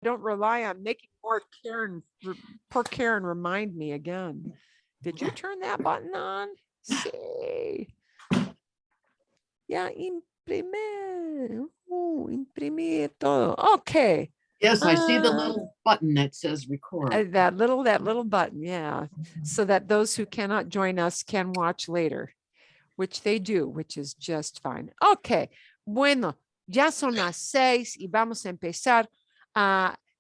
don't rely on making poor Karen remind me again. Did you turn that button on? Sí. Ya imprimir. Imprimir todo. Okay. Yes, I see the little button that says record. That little button, yeah. So that those who cannot join us can watch later, which they do, which is just fine. Okay. Bueno, ya son las 6 y vamos a empezar.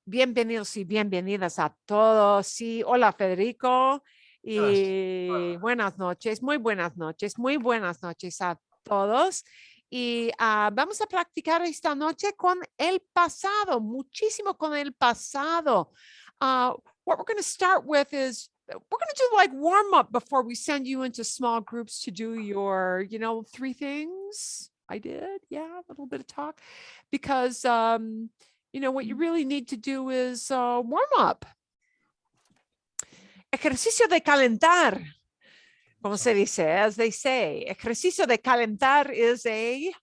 Bienvenidos y bienvenidas a todos. Sí, hola Federico. Y buenas noches, muy buenas noches, muy buenas noches a todos. Y vamos a practicar esta noche con el pasado, muchísimo con el pasado. What we're going to start with is we're going to do like warm up before we send you into small groups to do your, 3 things. I did. Yeah, a little bit of talk because, what you really need to do is warm up. Ejercicio de calentar. Como se dice, as they say, ejercicio de calentar is a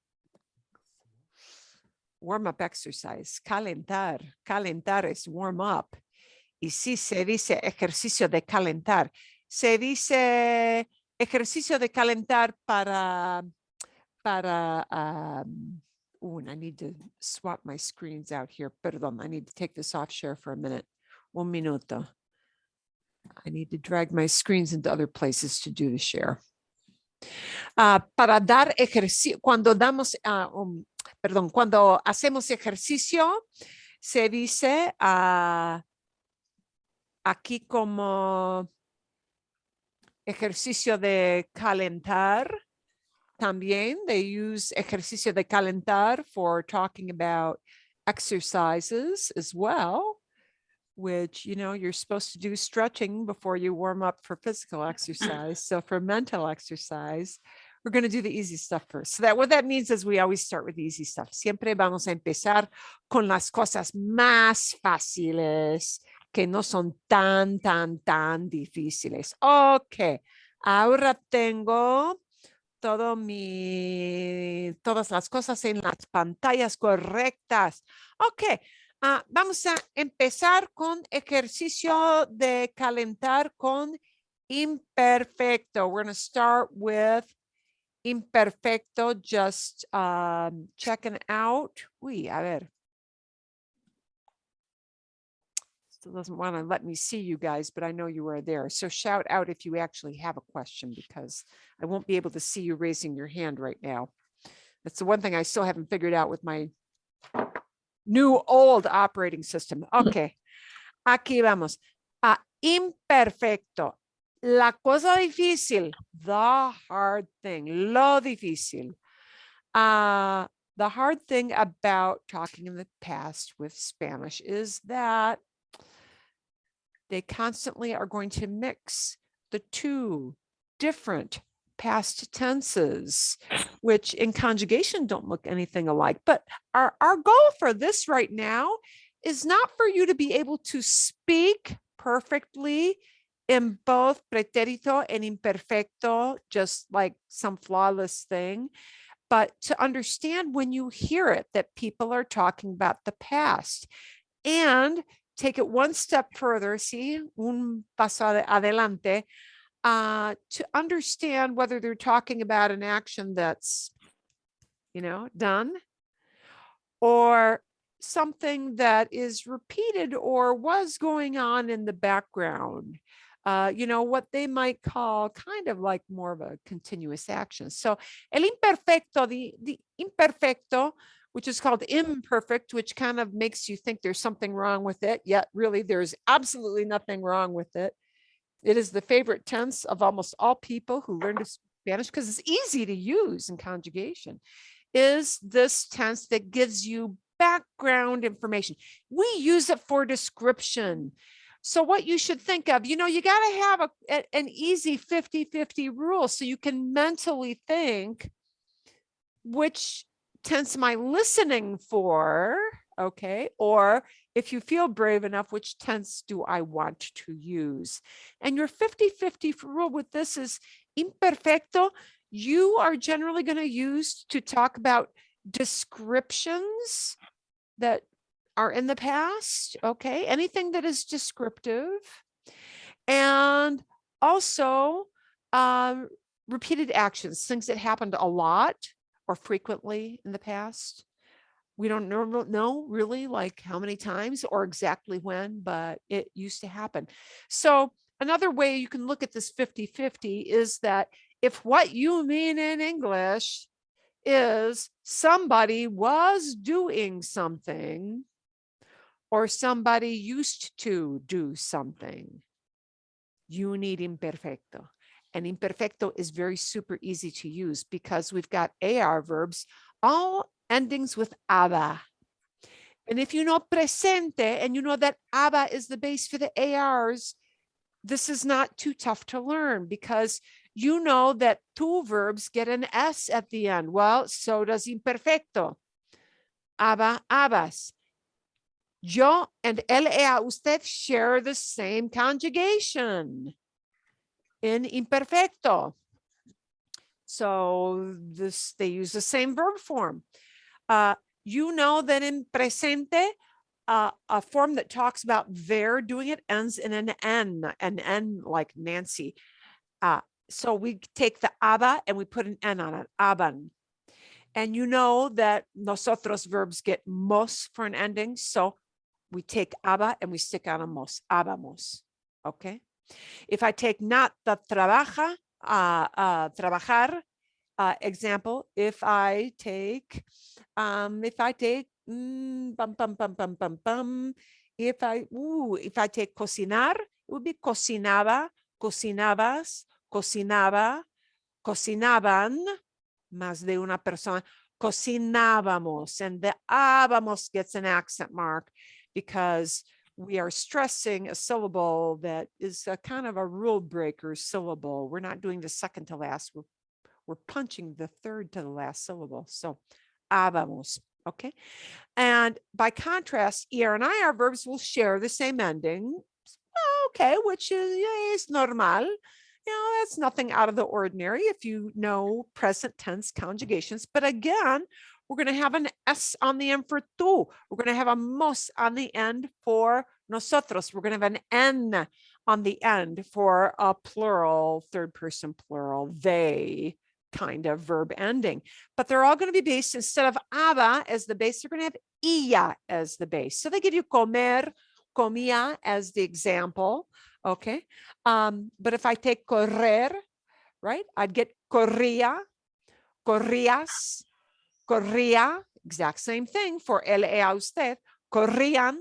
warm-up exercise. Calentar. Calentar es warm up. Y si se dice ejercicio de calentar, se dice ejercicio de calentar para I need to swap my screens out here. Perdón, I need to take this off share for a minute. Un minuto. I need to drag my screens into other places to do the share. Para dar ejercicio, cuando hacemos ejercicio, se dice aquí como ejercicio de calentar. También they use ejercicio de calentar for talking about exercises as well, which, you're supposed to do stretching before you warm up for physical exercise. So for mental exercise, we're going to do the easy stuff first. So what that means is we always start with the easy stuff. Siempre vamos a empezar con las cosas más fáciles que no son tan difíciles. Okay. Ahora tengo todas las cosas en las pantallas correctas. Okay. Vamos a empezar con ejercicio de calentar con imperfecto. We're going to start with imperfecto, just checking out. Uy, a ver. Still doesn't want to let me see you guys, but I know you are there. So shout out if you actually have a question, because I won't be able to see you raising your hand right now. That's the one thing I still haven't figured out with my old operating system. Okay. Aquí vamos. Imperfecto. La cosa difícil. The hard thing. Lo difícil. The hard thing about talking in the past with Spanish is that they constantly are going to mix the 2 different past tenses, which in conjugation don't look anything alike. But our goal for this right now is not for you to be able to speak perfectly in both preterito and imperfecto, just like some flawless thing, but to understand when you hear it that people are talking about the past. And take it one step further, see, un paso adelante, to understand whether they're talking about an action that's, done, or something that is repeated or was going on in the background. What they might call kind of like more of a continuous action. So el imperfecto, the imperfecto, which is called imperfect, which kind of makes you think there's something wrong with it. Yet really there's absolutely nothing wrong with it. It is the favorite tense of almost all people who learn Spanish because it's easy to use in conjugation. Is this tense that gives you background information. We use it for description. So what you should think of, you got to have an easy 50-50 rule so you can mentally think, which tense am I listening for? Okay. Or if you feel brave enough, which tense do I want to use? And your 50-50 rule with this is imperfecto. You are generally going to use to talk about descriptions that are in the past. Okay. Anything that is descriptive. And also repeated actions, things that happened a lot or frequently in the past. We don't know really like how many times or exactly when, but it used to happen. So another way you can look at this 50-50 is that if what you mean in English is somebody was doing something or somebody used to do something, you need imperfecto. And imperfecto is very super easy to use because we've got AR verbs, all endings with aba. And if you know presente and you know that aba is the base for the ARs, this is not too tough to learn because you know that two verbs get an S at the end. Well, so does imperfecto. Aba, abas. Yo and ea usted share the same conjugation in imperfecto. So they use the same verb form. You know that in presente, a form that talks about they're doing it ends in an N like Nancy. So we take the aba and we put an N on it, aban. And you know that nosotros verbs get mos for an ending. So we take aba and we stick on a mos, abamos. Okay. If I take not the trabaja, trabajar example, if I take if I take cocinar, it would be cocinaba, cocinabas, cocinaba, cocinaban, más de una persona, cocinábamos, and the ábamos gets an accent mark because we are stressing a syllable that is a kind of a rule breaker syllable. We're not doing the second to last. We're punching the third to the last syllable. So, ábamos. Okay. And by contrast, ER and IR verbs will share the same ending. Okay, which is normal. That's nothing out of the ordinary if you know present tense conjugations. But again, we're going to have an S on the end for tú. We're going to have a mos on the end for nosotros. We're going to have an N on the end for a plural, third person plural, they kind of verb ending. But they're all going to be based, instead of aba as the base, they're going to have ia as the base. So they give you comer, comía as the example. Okay. But if I take correr, right, I'd get corría, corrías, corría, exact same thing for él, ella, usted, corrían,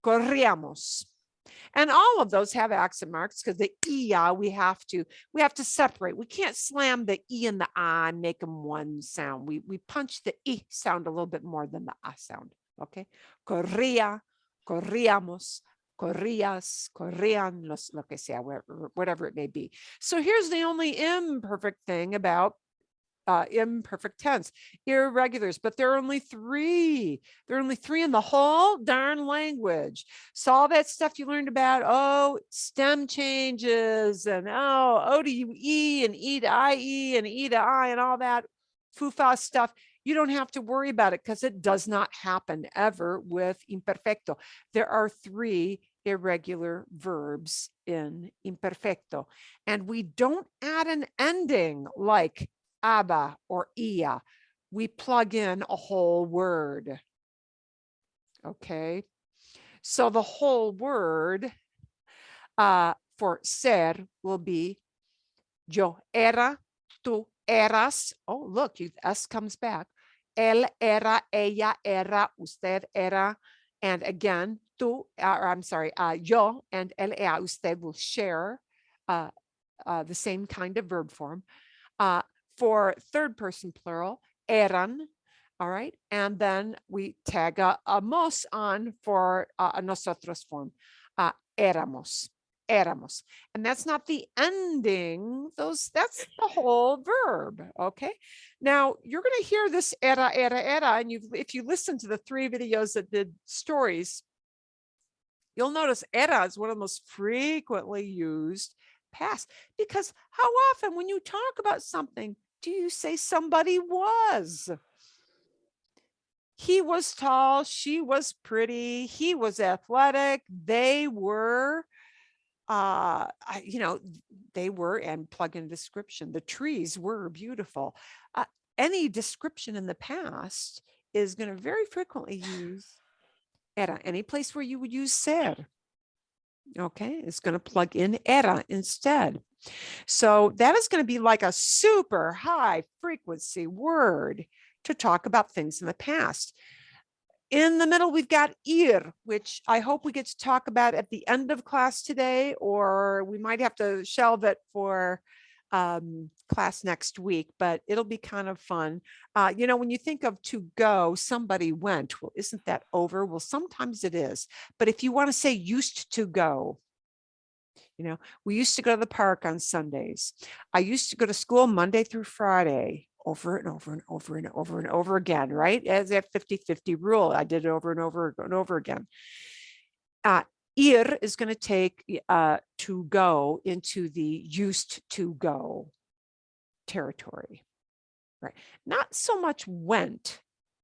corríamos. And all of those have accent marks because the ia we have to separate. We can't slam the e and the I and make them one sound. We punch the e sound a little bit more than the a sound. Okay, corría, corríamos, corrías, corrían, lo que sea, whatever it may be. So here's the only imperfect thing about imperfect tense, irregulars, but there are only three. There are only three in the whole darn language. So all that stuff you learned about, stem changes and O to E and E to IE and E to I and all that foo-fa stuff, you don't have to worry about it because it does not happen ever with imperfecto. There are three irregular verbs in imperfecto, and we don't add an ending like aba or ia. We plug in a whole word. Okay. So the whole word for ser will be yo era, tú eras. Oh, look, S comes back. Él era, ella era, usted era. And again, tú, yo and él, ella, usted will share the same kind of verb form. For third person plural, eran, all right? And then we tag a mos on for a nosotros form, éramos, éramos. And that's not the ending, that's the whole verb, okay? Now, you're going to hear this era, and if you listen to the 3 videos that did stories, you'll notice era is one of the most frequently used past, because how often when you talk about something do you say somebody was? He was tall, she was pretty, he was athletic, they were, they were, and plug in description. The trees were beautiful. Any description in the past is going to very frequently use era. Any place where you would use ser, okay, it's going to plug in era instead. So that is going to be like a super high frequency word to talk about things in the past. In the middle, we've got ir, which I hope we get to talk about at the end of class today, or we might have to shelve it for class next week, but it'll be kind of fun. When you think of to go, somebody went. Well, isn't that over? Well, sometimes it is. But if you want to say used to go, we used to go to the park on Sundays. I used to go to school Monday through Friday, over and over and over and over and over again, right? As that 50-50 rule, I did it over and over and over again. Ir is going to take to go into the used to go territory, right? Not so much went,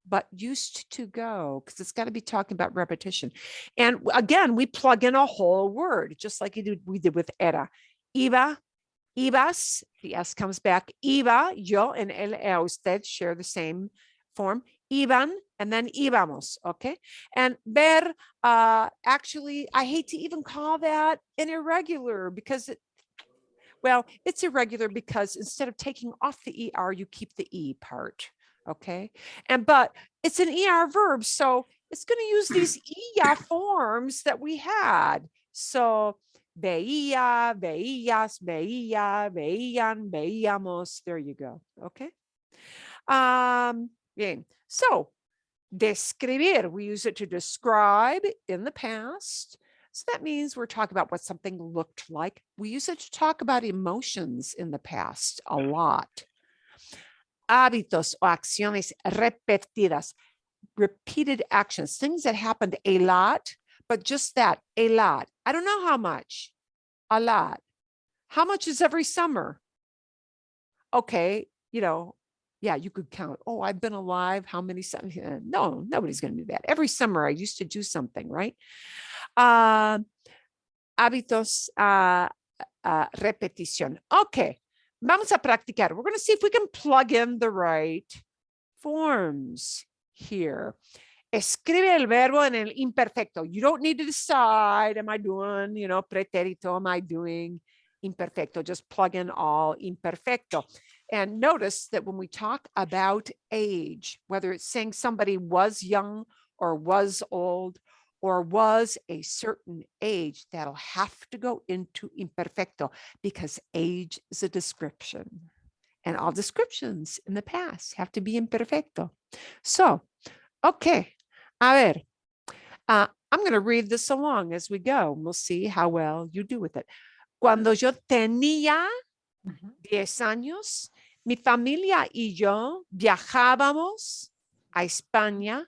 but used to go, because it's got to be talking about repetition. And again, we plug in a whole word, just like we did with era. Iba, ibas, the S comes back. Iba, yo and el usted share the same form. Iban, and then íbamos, okay? And ver, actually, I hate to even call that an irregular because it's irregular because instead of taking off the ER, you keep the E part, okay? But it's an ER verb, so it's going to use these IA forms that we had. So veía, veías, veía, veían, veíamos. There you go, okay? Bien. So describir, we use it to describe in the past. So that means we're talking about what something looked like. We use it to talk about emotions in the past a lot. Hábitos o acciones repetidas, repeated actions, things that happened a lot, but just that, a lot. I don't know how much, a lot. How much is every summer? Okay, yeah, you could count. Oh, I've been alive. How many? No, nobody's going to do that. Every summer I used to do something, right? Hábitos, repetición. Okay, vamos a practicar. We're going to see if we can plug in the right forms here. Escribe el verbo en el imperfecto. You don't need to decide, am I doing, preterito, am I doing imperfecto? Just plug in all imperfecto. And notice that when we talk about age, whether it's saying somebody was young or was old or was a certain age, that'll have to go into imperfecto because age is a description. And all descriptions in the past have to be imperfecto. So, okay, a ver, I'm going to read this along as we go. We'll see how well you do with it. Cuando yo tenía 10 años, mi familia y yo viajábamos a España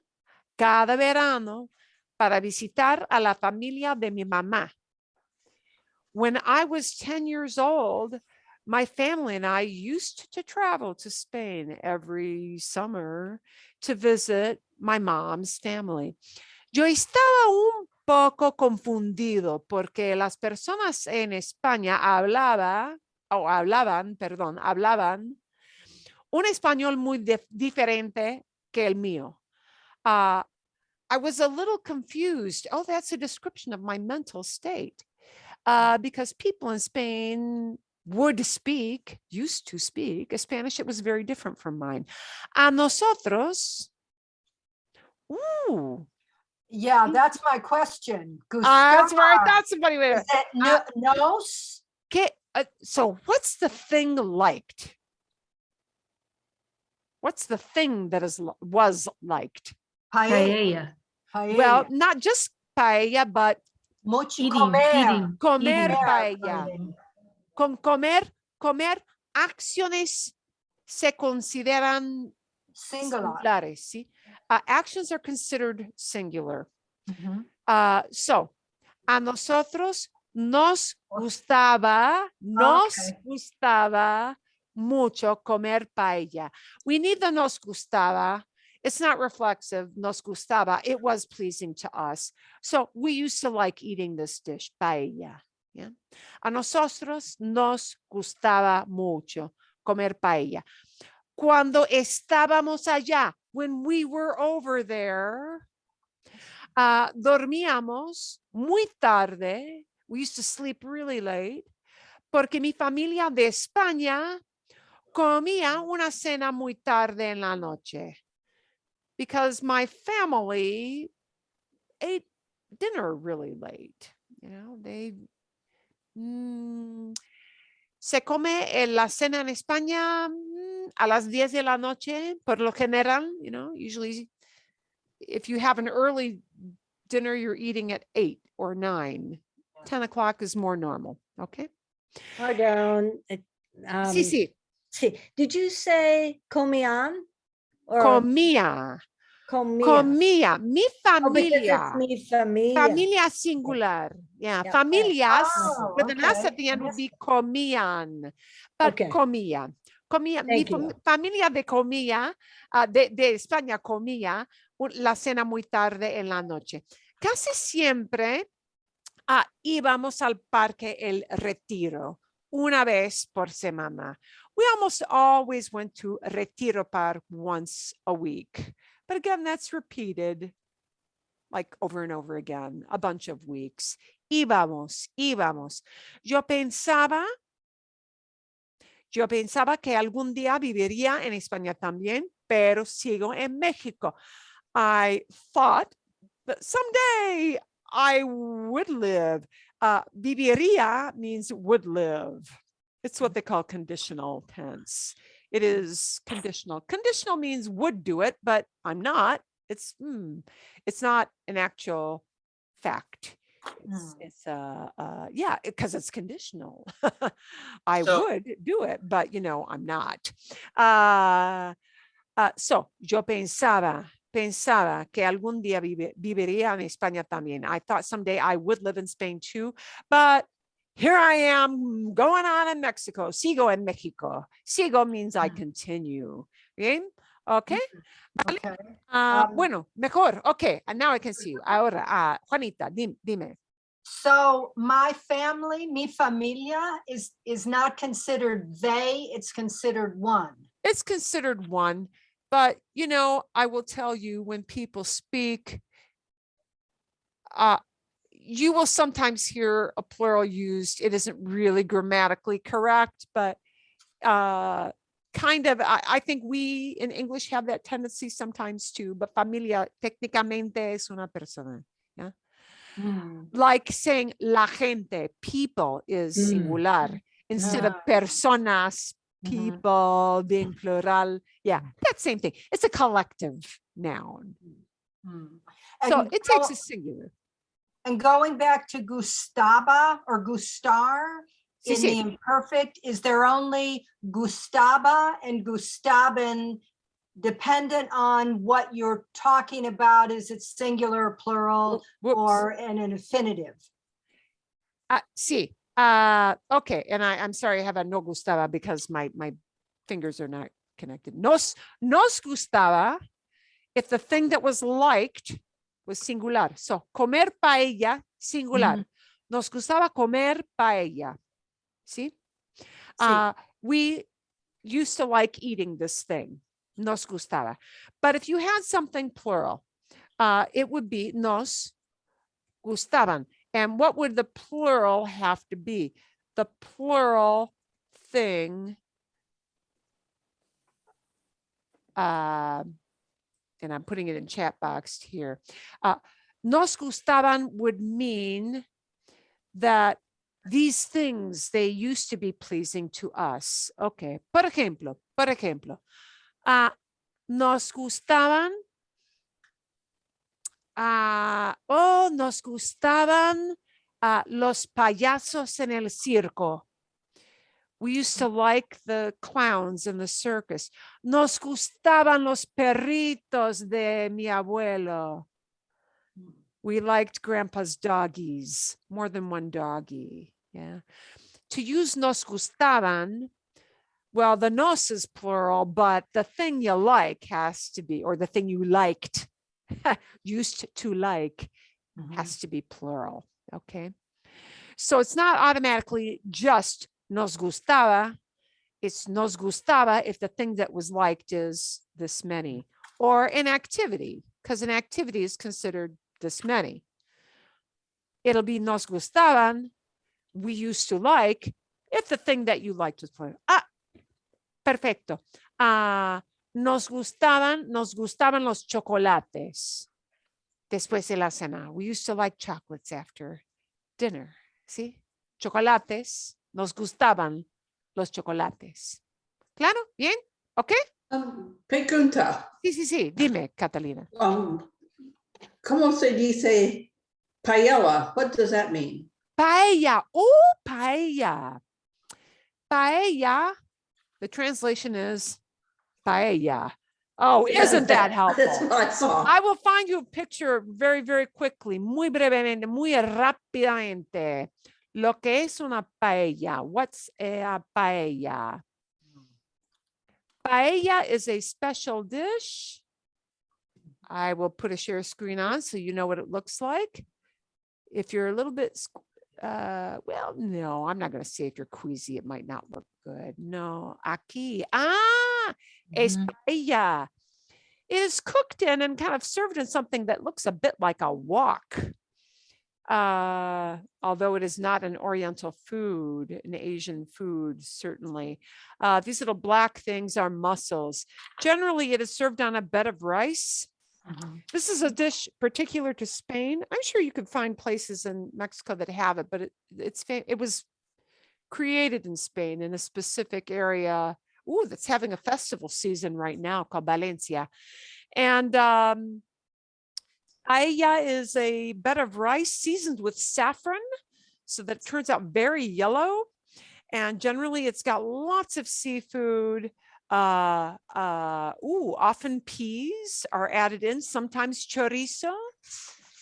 cada verano para visitar a la familia de mi mamá. When I was 10 years old, my family and I used to travel to Spain every summer to visit my mom's family. Yo estaba un poco confundido porque las personas en España hablaban un español muy diferente que el mío. I was a little confused. Oh, that's a description of my mental state. Because people in Spain used to speak a Spanish that was very different from mine. A nosotros. Ooh. Yeah, that's my question. That's where I thought somebody would. Is that nos? So what's the thing liked? What's the thing that was liked? Paella. Well, not just paella, but Mucho Eating. comer paella. Con comer, acciones se consideran singulares. ¿Sí? Actions are considered singular. So, a nosotros nos gustaba mucho comer paella. We need the nos gustaba It's not reflexive. Nos gustaba. It was pleasing to us. So we used to like eating this dish, paella. Yeah. A nosotros nos gustaba mucho comer paella. Cuando estábamos allá, when we were over there, dormíamos muy tarde. We used to sleep really late porque mi familia de España comía una cena muy tarde en la noche. Because my family ate dinner really late. You know, they se come la cena en España a las 10 de la noche, por lo general, you know, usually if you have an early dinner, you're eating at 8 or 9. 10 o'clock is more normal, okay? Pardon. Sí, sí, Sí. Did you say comían or comía, comía? comía, mi Oh, because it's familia. mi familia. Familia singular. Yeah. Yeah. Familias Oh, with an S okay. at the end would be comían. But Okay. comía. Comía. Mi Thank you. familia de comía, de España comía la cena muy tarde en la noche. Casi siempre íbamos al parque El Retiro una vez por semana. We almost always went to Retiro Park once a week. But again, that's repeated like over and over again, a bunch of weeks. Íbamos. Yo pensaba que algún día viviría en España también, pero sigo en México. I thought that someday I would live. Viviría means would live. It's what they call conditional tense. It is conditional. Conditional means would do it, but I'm not. It's not an actual fact. It's yeah, because it's conditional. I would do it, but you know, I'm not. So yo pensaba que algún día viviría en España también. I thought someday I would live in Spain too, but here I am going on in Mexico. Sigo en Mexico. Sigo means I continue. Bien? Okay. Okay. Bueno, mejor. Okay. And now I can see you. Ahora, Juanita, dime. So my family, mi familia, is not considered they, it's considered one. It's considered one, but you know, I will tell you when people speak, you will sometimes hear a plural used. It isn't really grammatically correct, but kind of, I think we in English have that tendency sometimes too, but familia técnicamente es una persona. Yeah. Like saying la gente, people is singular instead of personas, people being plural. Yeah, that same thing. It's a collective noun. So And it takes a singular. And going back to gustaba or gustar Sí, in sí. the imperfect, is there only gustaba and gustaban dependent on what you're talking about? Is it singular, plural, Whoops. or an infinitive? Sí. Okay. And I'm sorry, I have a no gustaba because my fingers are not connected. Nos gustaba if the thing that was liked was singular. So comer paella, singular. Nos gustaba comer paella. See? We used to like eating this thing. Nos gustaba. But if you had something plural, it would be nos gustaban. And what would the plural have to be? The plural thing, and I'm putting it in chat box here. Nos gustaban would mean that these things, they used to be pleasing to us. Okay, por ejemplo, nos gustaban, nos gustaban los payasos en el circo. We used to like the clowns in the circus. Nos gustaban los perritos de mi abuelo. We liked grandpa's doggies, more than one doggie. Yeah. To use nos gustaban Well, the nos is plural, but the thing you like has to be, or the thing you liked, used to like, has to be plural. Okay. So it's not automatically just nos gustaba. It's nos gustaba if the thing that was liked is this many, or an activity, because an activity is considered this many. It'll be nos gustaban, we used to like, if the thing that you liked was plural. Ah, perfecto. Nos gustaban los chocolates después de la cena. We used to like chocolates after dinner. ¿Sí? Chocolates, nos gustaban los chocolates. ¿Claro? ¿Bien? ¿Ok? Pregunta, Sí. Dime, Catalina. ¿cómo se dice paella? What does that mean? Paella. Oh, paella. Paella. The translation is paella. Oh, isn't that helpful? That's what I saw. I will find you a picture very, very quickly, muy brevemente, muy rápidamente. Lo que es una paella. What's a paella? Paella is a special dish. I will put a share screen on so you know what it looks like. If you're a little bit, well, no, I'm not going to say if you're queasy, it might not look good. No, aquí. Es paella. It is cooked in and kind of served in something that looks a bit like a wok. Although it is not an Oriental food, an Asian food, certainly. These little black things are mussels. Generally, it is served on a bed of rice. This is a dish particular to Spain. I'm sure you could find places in Mexico that have it, but it was created in Spain in a specific area. Ooh, that's having a festival season right now called Valencia. And paella is a bed of rice seasoned with saffron so that it turns out very yellow. And generally it's got lots of seafood. Often peas are added in, sometimes chorizo.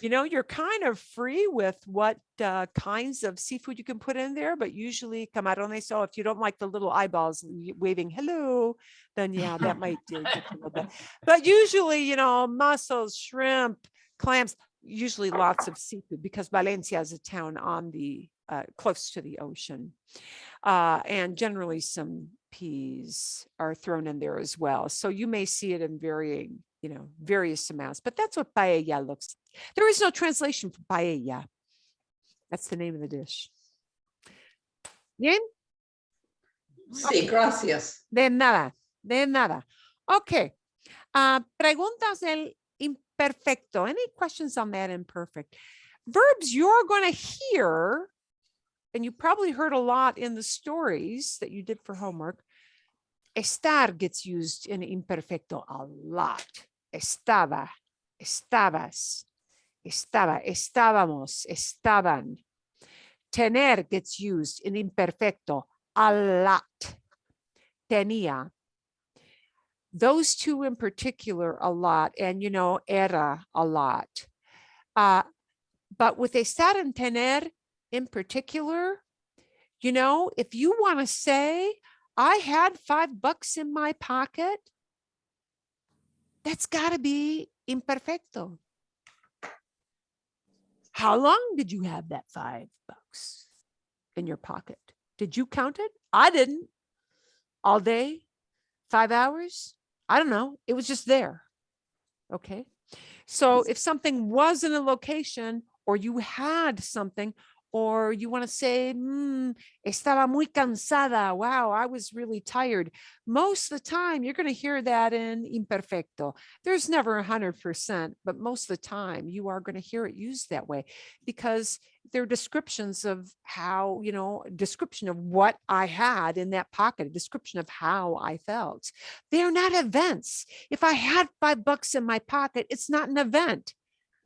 You know, you're kind of free with what kinds of seafood you can put in there, but usually camarones. So if you don't like the little eyeballs waving hello, then yeah, that might do just a little bit. But usually, you know, mussels, shrimp, clams, usually lots of seafood because Valencia is a town on the close to the ocean. And generally some peas are thrown in there as well. So you may see it in varying, you know, various amounts, but that's what paella looks like. There is no translation for paella. That's the name of the dish. Bien? Sí, gracias. De nada, de nada. Okay. Preguntas del imperfecto. Any questions on that imperfect? Verbs you're going to hear, and you probably heard a lot in the stories that you did for homework. Estar gets used in imperfecto a lot. Estaba, estabas, estaba, estábamos, estaban. Tener gets used in imperfecto a lot. Tenía. Those two in particular a lot, and you know, era a lot. But with estar and tener in particular, you know, if you want to say, I had $5 in my pocket, that's got to be imperfecto. How long did you have that $5 in your pocket? Did you count it? I didn't. All day? 5 hours? I don't know. It was just there. Okay. So if something was in a location or you had something, or you want to say, estaba muy cansada. Wow, I was really tired. Most of the time, you're going to hear that in imperfecto. There's never 100%, but most of the time you are going to hear it used that way because they're descriptions of how, you know, description of what I had in that pocket, a description of how I felt. They are not events. If I had $5 in my pocket, it's not an event.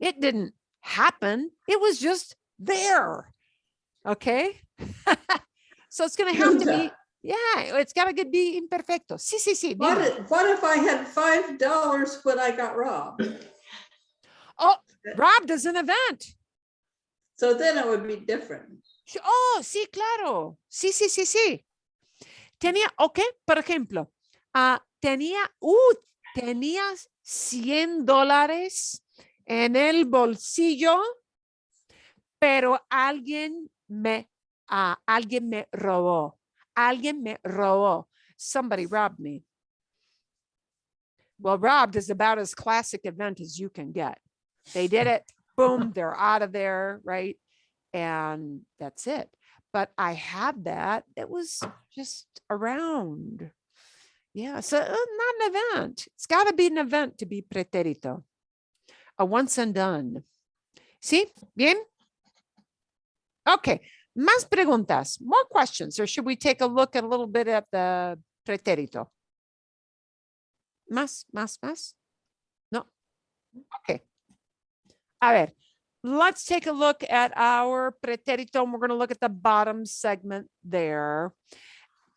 It didn't happen. It was just there. Okay. So it's going to have to be, yeah, it's got to be imperfecto. Sí. What if I had $5 when I got robbed? Oh, robbed is an event. So then it would be different. Oh, sí, claro. Sí. Tenía, ok, por ejemplo, tenías $100 en el bolsillo, pero alguien me robó. Alguien me robó. Somebody robbed me. Well, robbed is about as classic event as you can get. They did it. Boom, they're out of there, right? And that's it. But I had that. It was just around. Yeah, so not an event. It's got to be an event to be preterito. A once and done. ¿Sí? Bien? Okay. Más preguntas, more questions, or should we take a look at a little bit at the preterito? Más. No. Okay. A ver, let's take a look at our preterito, and we're going to look at the bottom segment there.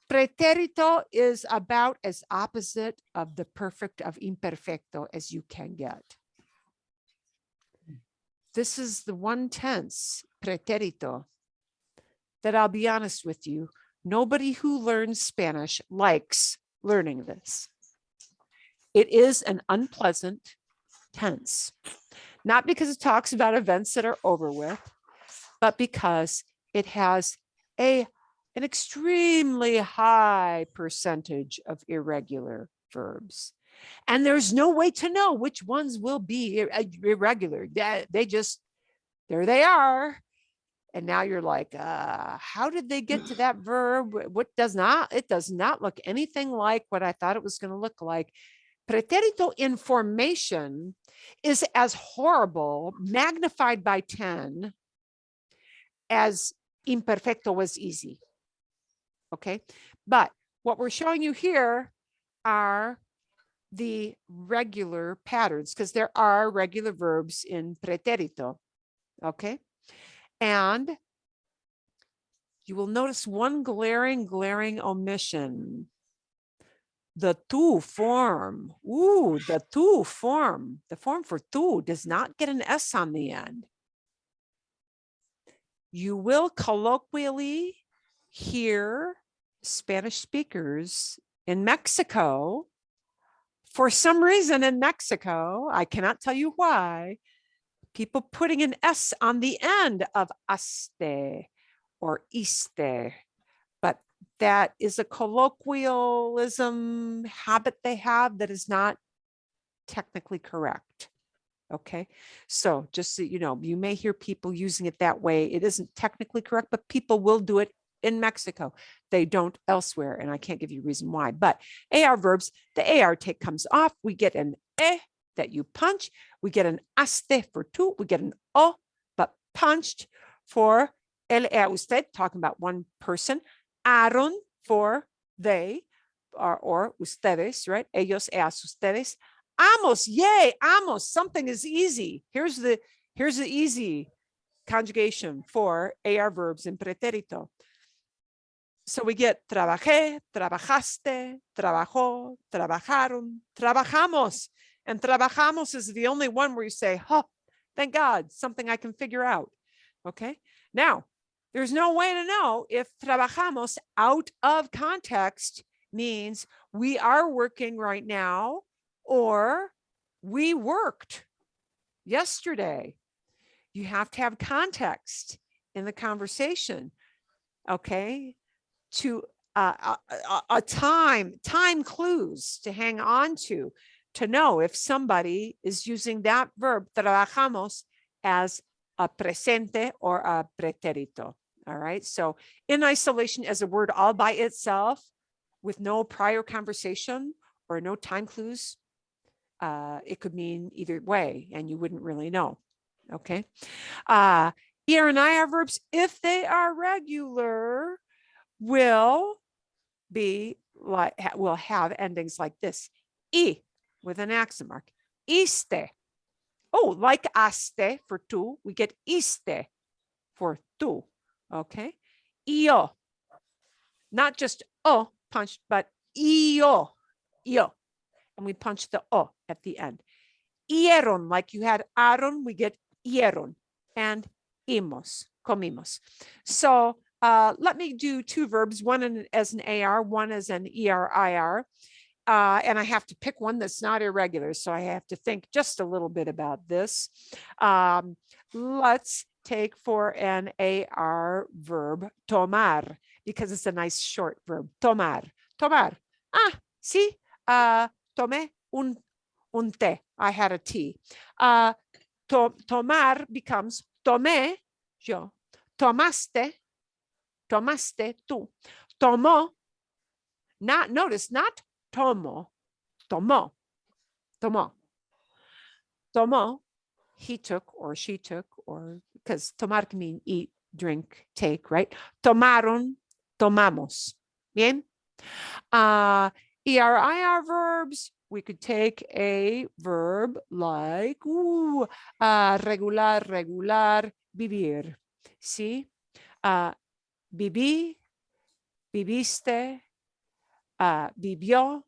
Preterito is about as opposite of the perfect of imperfecto as you can get. This is the one tense, preterito, that I'll be honest with you, nobody who learns Spanish likes learning this. It is an unpleasant tense, not because it talks about events that are over with, but because it has an extremely high percentage of irregular verbs. And there's no way to know which ones will be irregular. They just, there they are. And now you're like, how did they get to that verb? It does not look anything like what I thought it was going to look like. Preterito information is as horrible, magnified by 10, as imperfecto was easy. Okay, but what we're showing you here are the regular patterns, because there are regular verbs in preterito. Okay, and you will notice one glaring omission. The tu form. Ooh, the tu form. The form for tu does not get an S on the end. You will colloquially hear Spanish speakers in Mexico, for some reason in Mexico, I cannot tell you why, people putting an S on the end of aste or iste, but that is a colloquialism habit they have that is not technically correct. Okay, so just so you know, you may hear people using it that way. It isn't technically correct, but people will do it in Mexico. They don't elsewhere, and I can't give you a reason why. But AR verbs, the AR take comes off. We get an E that you punch. We get an aste for tu. We get an O, but punched for el usted, talking about one person. Aron for they, or ustedes, right? Ellos, ellas, ustedes. Amos, yay, amos, something is easy. Here's the easy conjugation for AR verbs in preterito. So we get trabajé, trabajaste, trabajó, trabajaron, trabajamos. And trabajamos is the only one where you say, oh, thank God, something I can figure out. Okay, now there's no way to know if trabajamos out of context means we are working right now or we worked yesterday. You have to have context in the conversation, okay, to a time clues to hang on to know if somebody is using that verb, trabajamos, as a presente or a preterito. All right, so in isolation as a word all by itself with no prior conversation or no time clues, it could mean either way and you wouldn't really know. Okay, ER and IR verbs, if they are regular, will have endings like this: I with an accent mark, iste. Oh, like aste for tu, we get iste for tu. Okay, io, not just o punched, but io, and we punch the o at the end. Ieron, like you had aron, we get ieron, and imos, comimos. So let me do two verbs, one as an AR, one as an ERIR. And I have to pick one that's not irregular. So I have to think just a little bit about this. Let's take for an AR verb, tomar, because it's a nice short verb. Tomar, tomar. Sí, tomé un té. I had a tea. Tomar becomes tomé, yo. Tomaste, tomaste, tú. Tomó, notice, not tomo, tomó, tomó. Tomó, he took or she took, or because tomar can mean eat, drink, take, right? Tomaron, tomamos. Bien? ERIR verbs, we could take a verb like regular, regular, vivir. ¿Sí? Viví, viviste, vivió,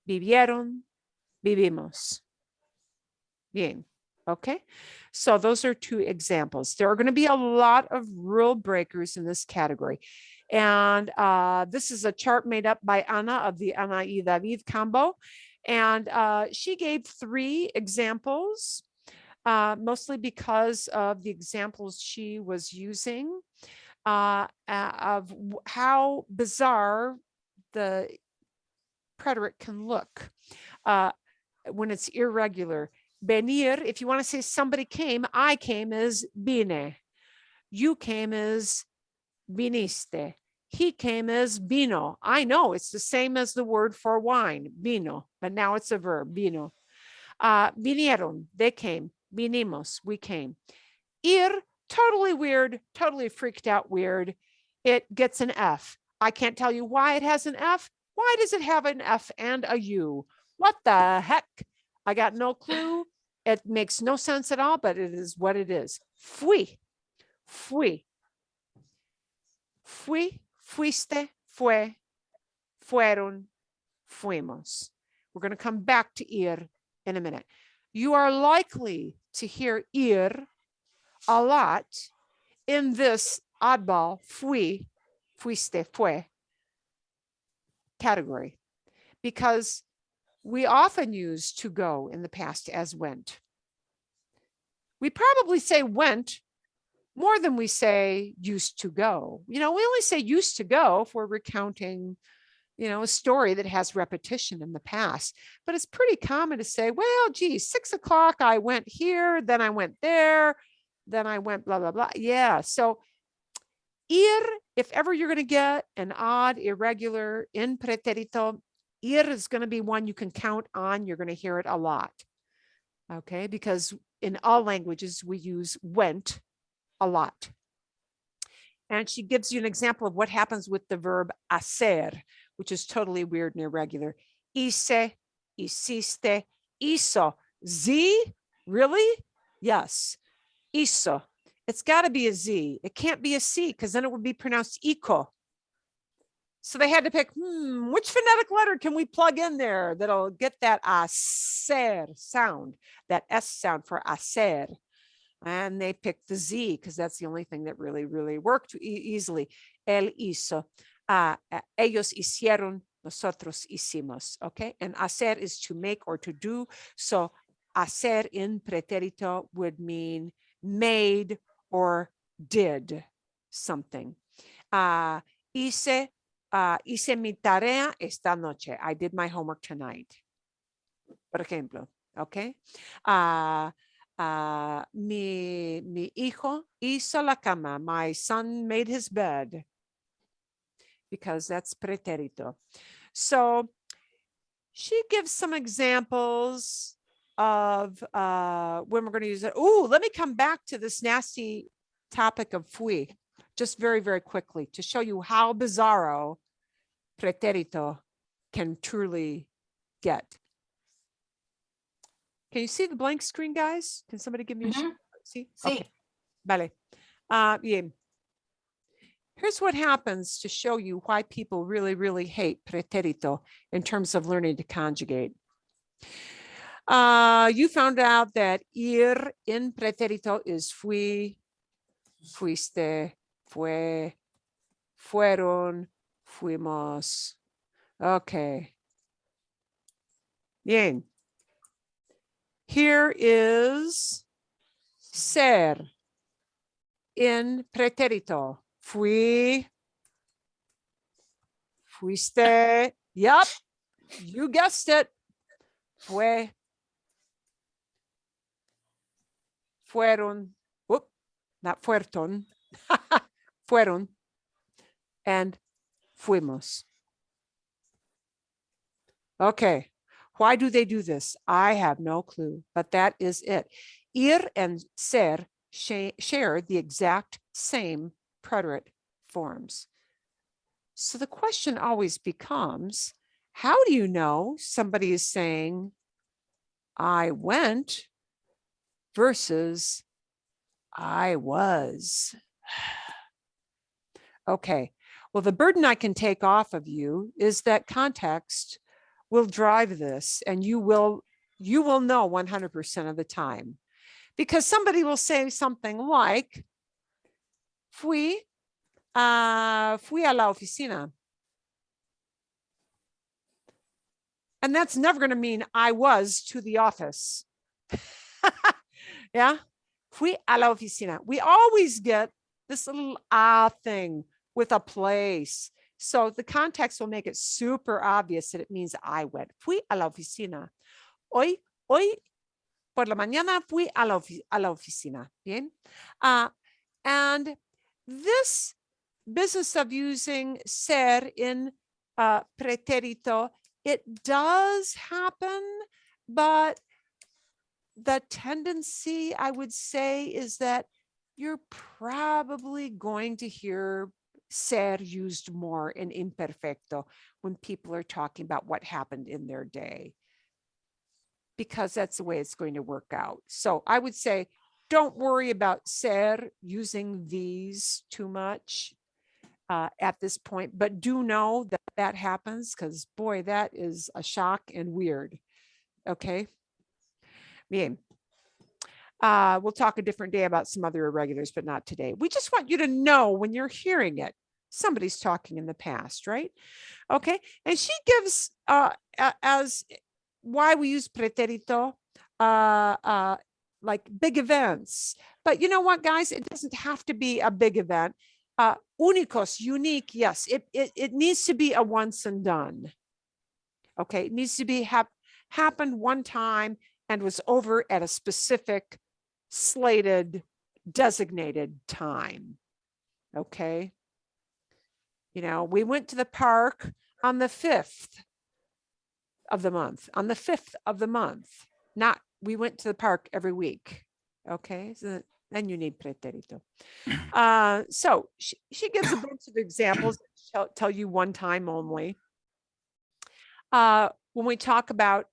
vivieron, vivimos. Bien. Okay. So those are two examples. There are going to be a lot of rule breakers in this category. And this is a chart made up by Ana of the Ana y David combo. And she gave 3 examples, mostly because of the examples she was using of how bizarre the preterite can look when it's irregular. Venir, if you want to say somebody came, I came is vine. You came is viniste. He came as vino. I know it's the same as the word for wine, vino, but now it's a verb, vino. Vinieron, they came. Vinimos, we came. Ir, totally weird, totally freaked out weird. It gets an F. I can't tell you why it has an F. Why does it have an F and a U? What the heck? I got no clue. It makes no sense at all, but it is what it is. Fui, fui. Fui, fuiste, fue, fueron, fuimos. We're going to come back to ir in a minute. You are likely to hear ir a lot in this oddball fui, fuiste, fue category, because we often use to go in the past as went. We probably say went more than we say used to go. You know, we only say used to go if we're recounting, you know, a story that has repetition in the past. But it's pretty common to say, well, geez, 6 o'clock, I went here, then I went there, then I went blah, blah, blah. Yeah. So ir, if ever you're going to get an odd, irregular in preterito, ir is going to be one you can count on. You're going to hear it a lot. Okay. Because in all languages, we use went a lot. And she gives you an example of what happens with the verb hacer, which is totally weird and irregular. Hice, hiciste, hizo. Z? Really? Yes. Hizo. It's got to be a Z. It can't be a C because then it would be pronounced ico. So they had to pick, which phonetic letter can we plug in there that'll get that hacer sound, that S sound for hacer? And they picked the Z because that's the only thing that really, really worked easily. Él hizo. Ellos hicieron, nosotros hicimos. Okay. And hacer is to make or to do. So hacer in preterito would mean made or did something. Hice mi tarea esta noche. I did my homework tonight. Por ejemplo. Okay. Mi hijo hizo la cama. My son made his bed. Because that's preterito. So she gives some examples of when we're going to use it. Oh, let me come back to this nasty topic of fui just very, very quickly to show you how bizarro preterito can truly get. Can you see the blank screen, guys? Can somebody give me a share? See? Sí. Okay. Vale. Bien. Here's what happens to show you why people really, really hate preterito in terms of learning to conjugate. You found out that ir in preterito is fui, fuiste, fue, fueron, fuimos. Okay. Bien. Here is ser in pretérito. Fui, fuiste. Yep, you guessed it. Fue, fueron, whoop, not fueron, fueron, and fuimos. Okay, why do they do this? I have no clue, but that is it. Ir and ser share the exact same preterite forms. So the question always becomes, how do you know somebody is saying, I went versus I was? Okay, well, the burden I can take off of you is that context will drive this, and you will know 100% of the time, because somebody will say something like, fui a la oficina. And that's never going to mean I was to the office. Yeah. Fui a la oficina. We always get this little thing with a place. So the context will make it super obvious that it means I went. Fui a la oficina. Hoy por la mañana fui a la oficina. Bien. And this business of using ser in pretérito, it does happen, but the tendency, I would say, is that you're probably going to hear ser used more in imperfecto when people are talking about what happened in their day, because that's the way it's going to work out. So I would say, don't worry about ser using these too much at this point, but do know that that happens, because boy, that is a shock and weird. Okay. Bien. We'll talk a different day about some other irregulars, but not today. We just want you to know when you're hearing it, somebody's talking in the past, right? Okay. And she gives as why we use preterito, like big events. But you know what, guys? It doesn't have to be a big event. Únicos, unique, yes, it needs to be a once and done. Okay, it needs to be happened one time and was over at a specific slated, designated time. Okay. You know, we went to the park on the 5th of the month, on the 5th of the month, not we went to the park every week. Okay, so then you need preterito. So she gives a bunch of examples that tell you one time only. When we talk about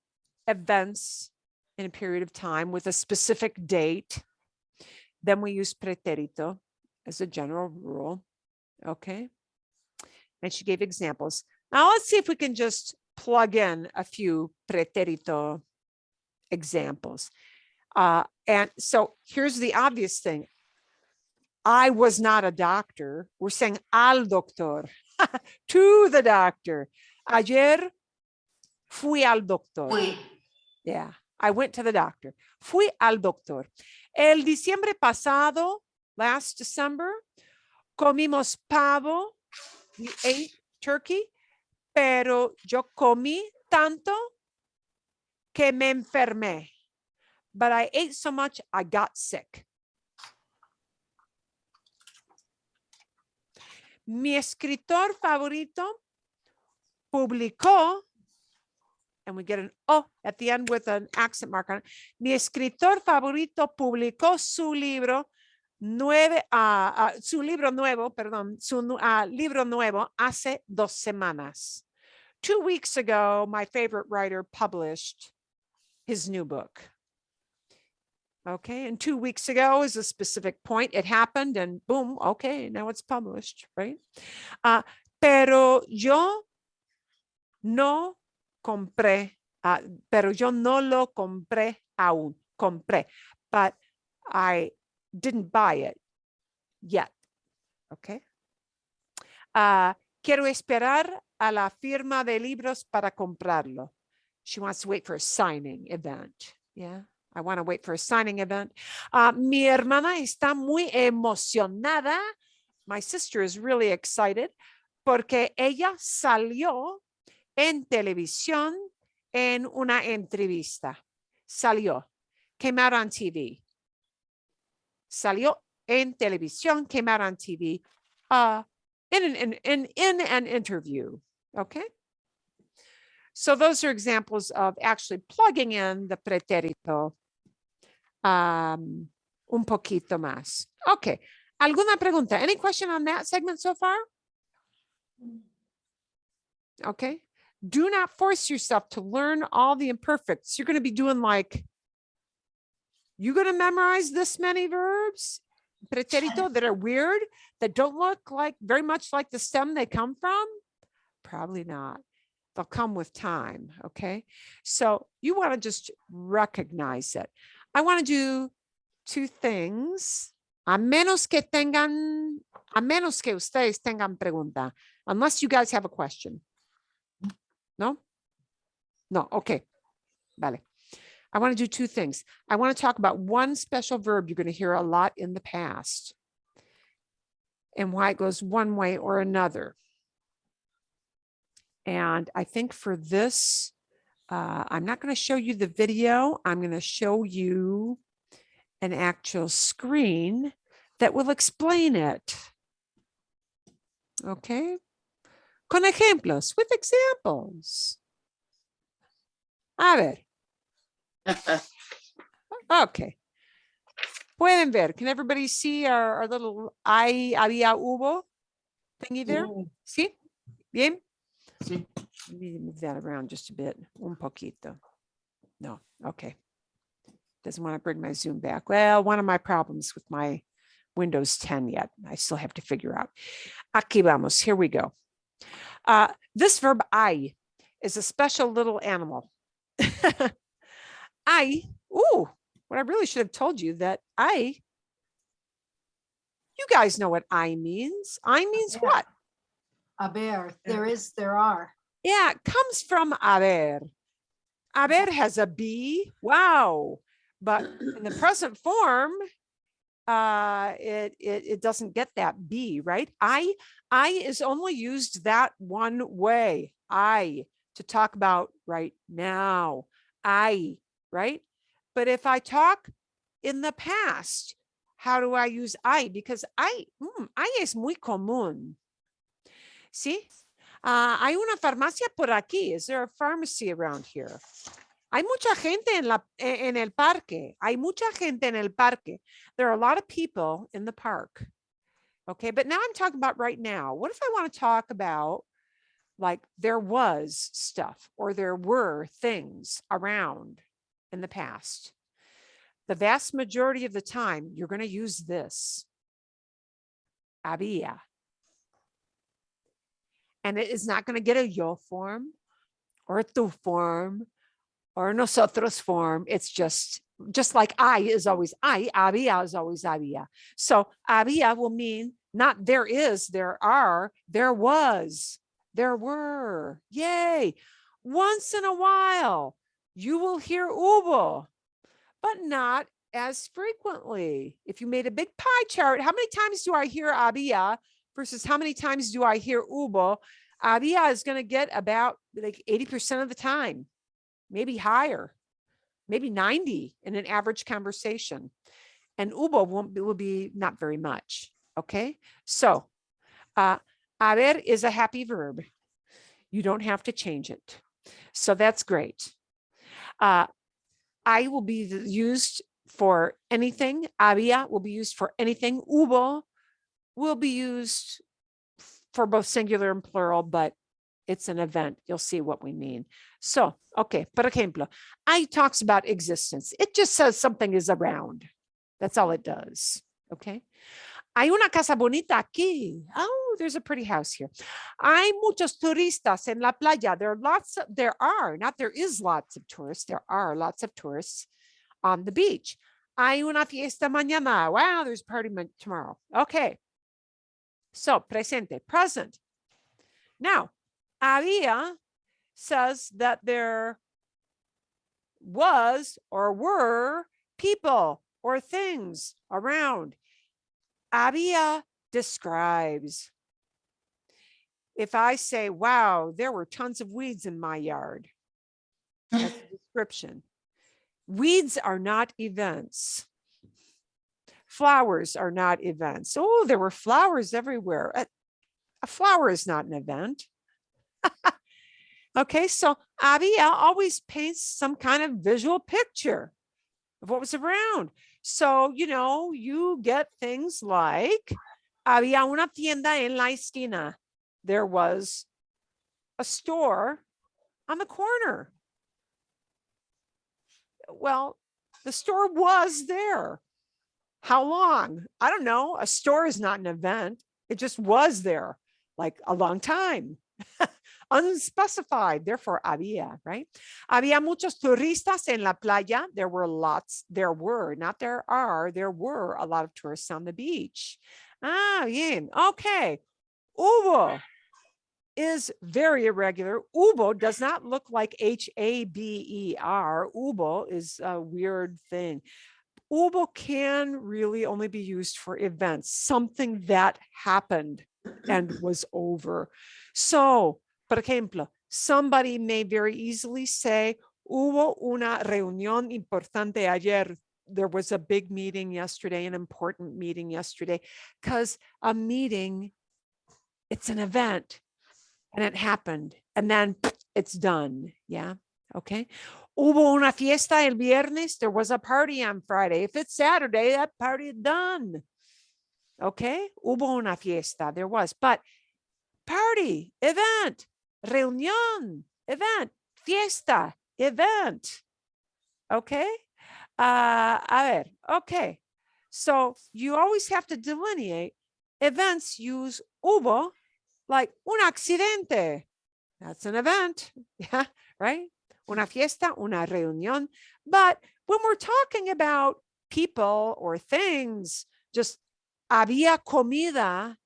events in a period of time with a specific date, then we use preterito as a general rule. Okay. And she gave examples. Now let's see if we can just plug in a few preterito examples. And so here's the obvious thing. I was not a doctor. We're saying al doctor, to the doctor. Ayer fui al doctor. Fui. Yeah, I went to the doctor. Fui al doctor. El diciembre pasado, last December, comimos pavo. We ate turkey, pero yo comí tanto que me enfermé. But I ate so much, I got sick. Mi escritor favorito publicó, and we get an O at the end with an accent mark on it. Mi escritor favorito publicó su libro libro nuevo hace 2 semanas. 2 weeks ago, my favorite writer published his new book. Okay, and 2 weeks ago is a specific point. It happened and boom, okay, now it's published, right? Pero yo no compré, pero yo no lo compré aún. Compré, but I didn't buy it yet. Okay. Quiero esperar a la firma de libros para comprarlo. She wants to wait for a signing event. Yeah, I want to wait for a signing event. Mi hermana está muy emocionada. My sister is really excited porque ella salió en televisión en una entrevista. Salió. Came out on TV. Salió en televisión, came out on TV in an interview. Okay. So those are examples of actually plugging in the preterito un poquito más. Okay. ¿Alguna pregunta? Any question on that segment so far? Okay. Do not force yourself to learn all the imperfects. You're going to be doing like, you're going to memorize this many verbs, preterito, that are weird, that don't look like very much like the stem they come from? Probably not. They'll come with time. Okay. So you want to just recognize it. I want to do two things. A menos que ustedes tengan pregunta, unless you guys have a question. No? No. Okay. Vale. I want to do two things. I want to talk about one special verb you're going to hear a lot in the past and why it goes one way or another. And I think for this, I'm not going to show you the video. I'm going to show you an actual screen that will explain it. Okay. Con ejemplos, with examples. A ver. Okay. Pueden ver. Can everybody see our little I, había, hubo thingy there? See? Bien? Sí. Let me move that around just a bit. Un poquito. No. Okay. Doesn't want to bring my Zoom back. Well, one of my problems with my Windows 10 yet. I still have to figure out. Aquí vamos. Here we go. This verb I is a special little animal. What I really should have told you that you guys know what I means. I means Yeah. what? Haber, there are. Yeah, it comes from haber. Haber has a B. Wow. But in the present form, it doesn't get that B, right? I is only used that one way. To talk about right now. Right? But if I talk in the past, how do I use I? Because I es muy común. ¿Sí? Hay una farmacia por aquí. Is there a pharmacy around here? Hay mucha gente en el parque. Hay mucha gente en el parque. There are a lot of people in the park. Okay, but now I'm talking about right now. What if I want to talk about like there was stuff or there were things around in the past? The vast majority of the time, you're going to use this. Había. And it is not going to get a yo form or a tu form or nosotros form. It's just like I is always I, había is always había. So había will mean not there is, there are, there was, there were. Yay. Once in a while, you will hear hubo, but not as frequently. If you made a big pie chart, how many times do I hear había versus how many times do I hear hubo? Había is going to get about like 80% of the time, maybe higher, maybe 90 in an average conversation. And hubo will be not very much. Okay. So haber is a happy verb. You don't have to change it. So that's great. I will be used for anything. Había will be used for anything. Hubo will be used for both singular and plural, but it's an event. You'll see what we mean. So, okay, por ejemplo, I talks about existence. It just says something is around. That's all it does. Okay. Hay una casa bonita aquí. Oh, there's a pretty house here. Hay muchos turistas en la playa. There is lots of tourists. There are lots of tourists on the beach. Hay una fiesta mañana. Wow, there's a party tomorrow. Okay. So, presente, present. Now, había says that there was or were people or things around. Había describes. If I say, wow, there were tons of weeds in my yard, that's a description. Weeds are not events. Flowers are not events. Oh, there were flowers everywhere. A flower is not an event. Okay, so había always paints some kind of visual picture of what was around. So, you get things like, había una tienda en la esquina. There was a store on the corner. Well, the store was there. How long? I don't know. A store is not an event. It just was there, like a long time. Unspecified, therefore había, right? Había muchos turistas en la playa. There were, not there are, there were a lot of tourists on the beach. Bien, okay. Hubo is very irregular. Hubo does not look like Haber. Hubo is a weird thing. Hubo can really only be used for events, something that happened and was over. So, por ejemplo, somebody may very easily say, hubo una reunión importante ayer. There was a big meeting yesterday, an important meeting yesterday, because a meeting, it's an event and it happened and then it's done. Yeah. Okay. Hubo una fiesta el viernes. There was a party on Friday. If it's Saturday, that party is done. Okay. Hubo una fiesta. There was, but party, event, reunión, event, fiesta, event. Okay. A ver. Okay. So you always have to delineate. Events use hubo, like un accidente. That's an event. Yeah. Right. Una fiesta, una reunión. But when we're talking about people or things, just había comida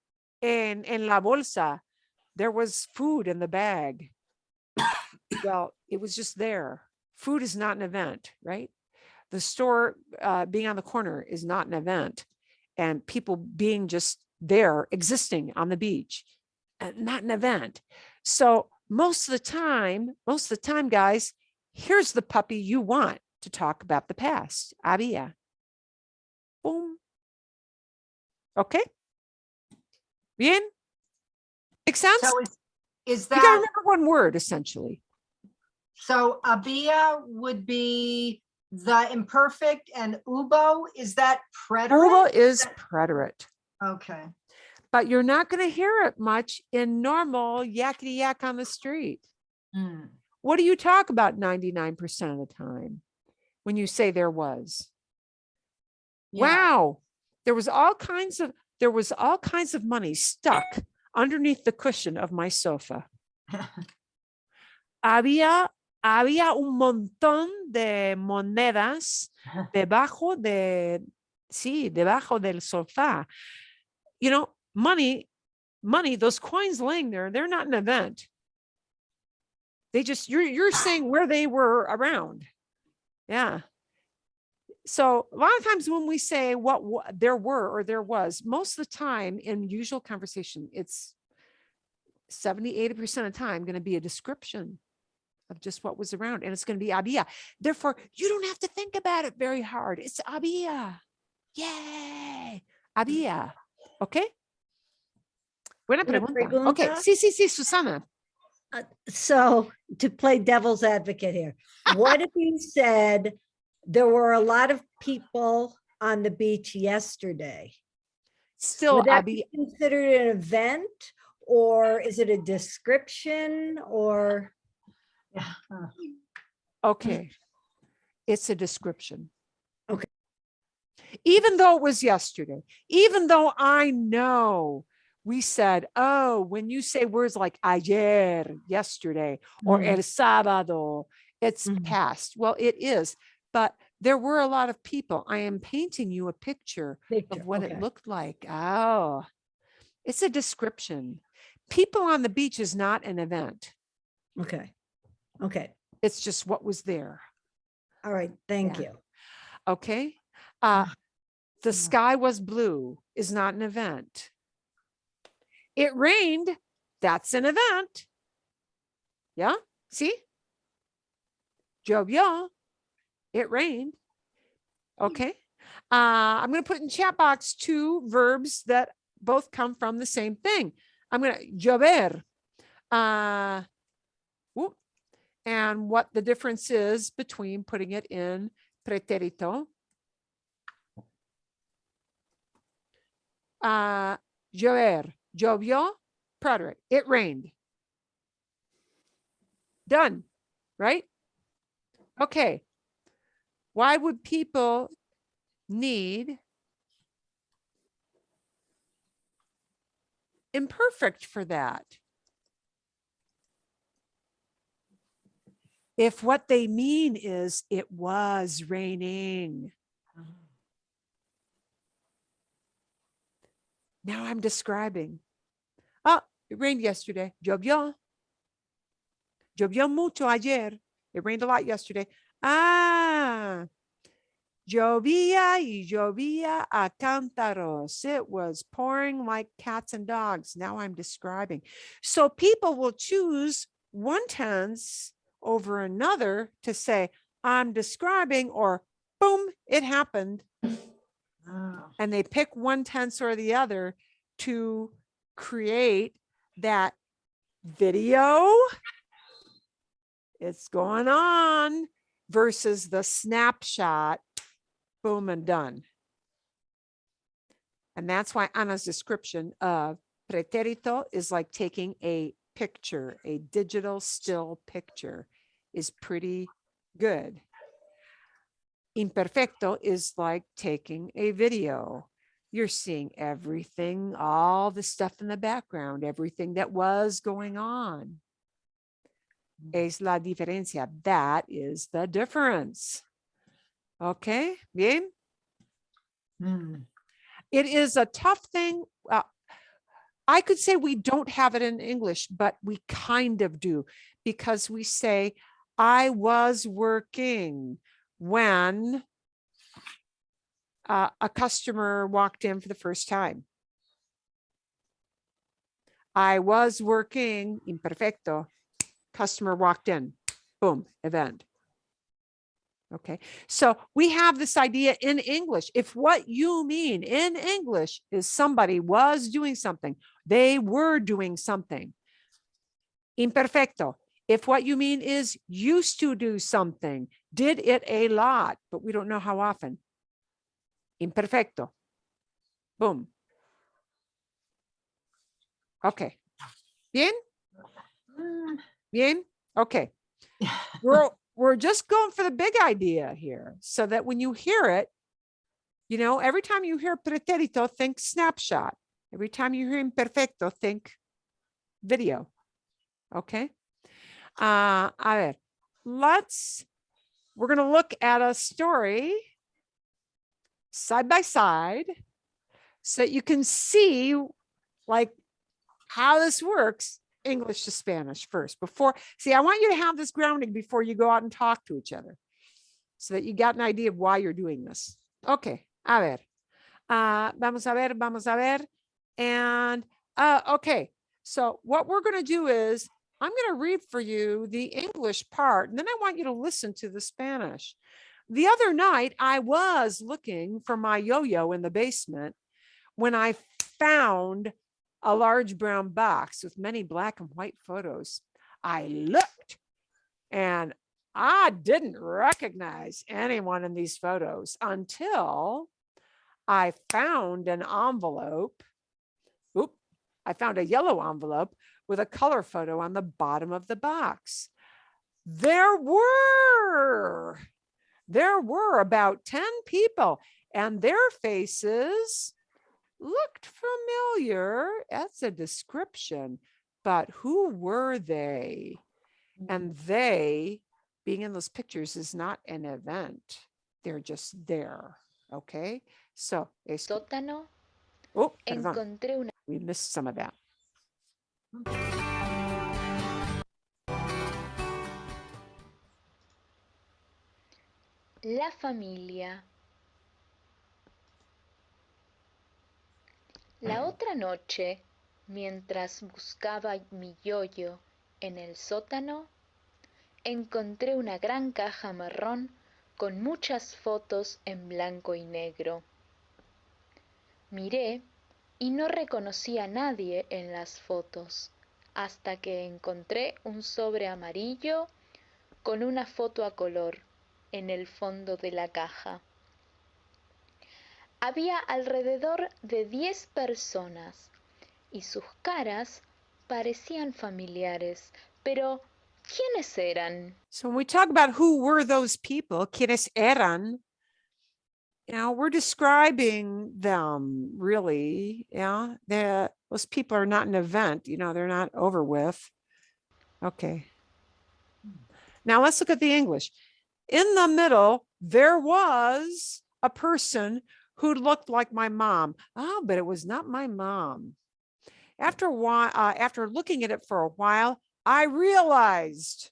en la bolsa. There was food in the bag. Well, it was just there. Food is not an event, right? The store being on the corner is not an event. And people being just there, existing on the beach, not an event. So most of the time, guys, here's the puppy you want to talk about the past. Había. Boom. Okay. Bien. Makes sense? So is You gotta that, remember one word, essentially. so había would be the imperfect and hubo, is that Hubo preterite? is preterite, Okay. but you're not going to hear it much in normal yakety yak on the street. Hmm. What do you talk about 99% of the time when you say there was? Yeah. Wow, there was all kinds of money stuck underneath the cushion of my sofa. Había un montón de monedas debajo del sofá. Money, those coins laying there, they're not an event. They just, you're saying where they were around. Yeah. So a lot of times when we say what there were or there was, most of the time in usual conversation, it's 70-80% of the time going to be a description of just what was around, and it's going to be había. Therefore, you don't have to think about it very hard. It's había. Yay. Había. Okay. Buena Una pregunta. Okay. pregunta. Sí, Susana. So to play devil's advocate here, what if you said there were a lot of people on the beach yesterday? Still Would that había. be considered an event, or is it a description, or? Yeah. Okay. It's a description. Okay. Even though it was yesterday, even though I know we said, oh, when you say words like ayer, yesterday, or Mhm. el sábado, it's Mhm. past. Well, it is, but there were a lot of people. I am painting you a picture Picture, of what okay. it looked like. Oh, It's a description. People on the beach is not an event. Okay. Okay. It's just what was there. All right. Thank Yeah. you. Okay. The sky was blue is not an event. It rained. That's an event. Yeah. See? Llovió. It rained. Okay. I'm going to put in chat box 2 verbs that both come from the same thing. I'm going to llover. And what the difference is between putting it in preterito. Llover, llovió, preterite. It rained. Done, right? Okay. Why would people need imperfect for that? If what they mean is it was raining. Now I'm describing. Oh, it rained yesterday. Llovió. Llovió mucho ayer. It rained a lot yesterday. Llovía y llovía a cántaros. It was pouring like cats and dogs. Now I'm describing. So people will choose one tense over another to say, I'm describing, or boom, it happened. And they pick one tense or the other to create that video. It's going on versus the snapshot, boom and done. And that's why Anna's description of preterito is like taking a picture, a digital still picture is pretty good. Imperfecto is like taking a video. You're seeing everything, all the stuff in the background, everything that was going on. Es la diferencia. That is the difference. Okay, bien. It is a tough thing. I could say we don't have it in English, but we kind of do, because we say, I was working when a customer walked in for the first time. I was working, imperfecto, customer walked in, boom, event. Okay, so we have this idea in English. If what you mean in English is somebody was doing something, they were doing something. Imperfecto. If what you mean is used to do something, did it a lot, but we don't know how often. Imperfecto. Boom. Okay. Bien? Bien? Okay. We're just going for the big idea here, so that when you hear it, you know, every time you hear preterito, think snapshot. Every time you hear imperfecto, think video. Okay. A ver, we're going to look at a story side by side so that you can see like how this works, English to Spanish first. I want you to have this grounding before you go out and talk to each other, so that you got an idea of why you're doing this. Okay, a ver. Vamos a ver. And okay, so what we're going to do is I'm going to read for you the English part, and then I want you to listen to the Spanish. The other night, I was looking for my yo-yo in the basement when I found a large brown box with many black and white photos. I looked and I didn't recognize anyone in these photos until I found an envelope. I found a yellow envelope with a color photo on the bottom of the box. There were about 10 people, and their faces looked familiar. That's a description, but who were they? And they being in those pictures is not an event. They're just there. Okay. So, Sótano perdón. encontré una We missed some of that. La familia. La otra noche, mientras buscaba mi yoyo en el sótano, encontré una gran caja marrón con muchas fotos en blanco y negro. Miré y no reconocí a nadie en las fotos, hasta que encontré un sobre amarillo con una foto a color en el fondo de la caja. Había alrededor de 10 personas y sus caras parecían familiares, pero ¿quiénes eran? So when we talk about who were those people, quienes eran, we're describing them really. Yeah, those people are not an event. They're not over with. Okay. Now let's look at the English. In the middle, there was a person who looked like my mom. Oh, but it was not my mom. After a while, after looking at it for a while, I realized,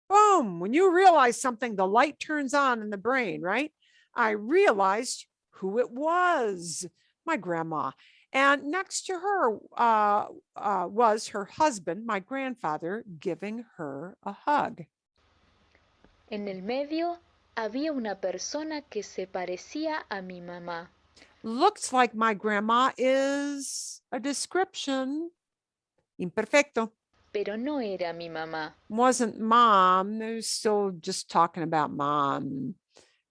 boom, when you realize something, the light turns on in the brain, right? I realized who it was, my grandma. And next to her was her husband, my grandfather, giving her a hug. En el medio había una persona que se parecía a mi mamá. Looks like my grandma is a description. Imperfecto. Pero no era mi mamá. Wasn't mom. They're still just talking about mom,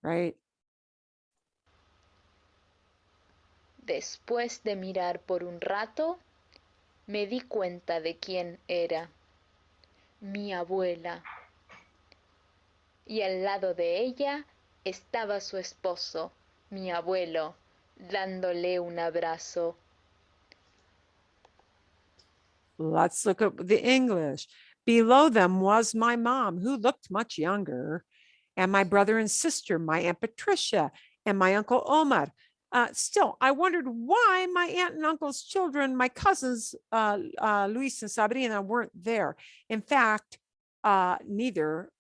right? Después de mirar por un rato, me di cuenta de quién era. Mi abuela. Y al lado de ella estaba su esposo, mi abuelo, dándole un abrazo. Let's look at the English. Below them was my mom, who looked much younger, and my brother and sister, my Aunt Patricia, and my Uncle Omar. Still, I wondered why my aunt and uncle's children, my cousins, Luis and Sabrina, weren't there. In fact, neither.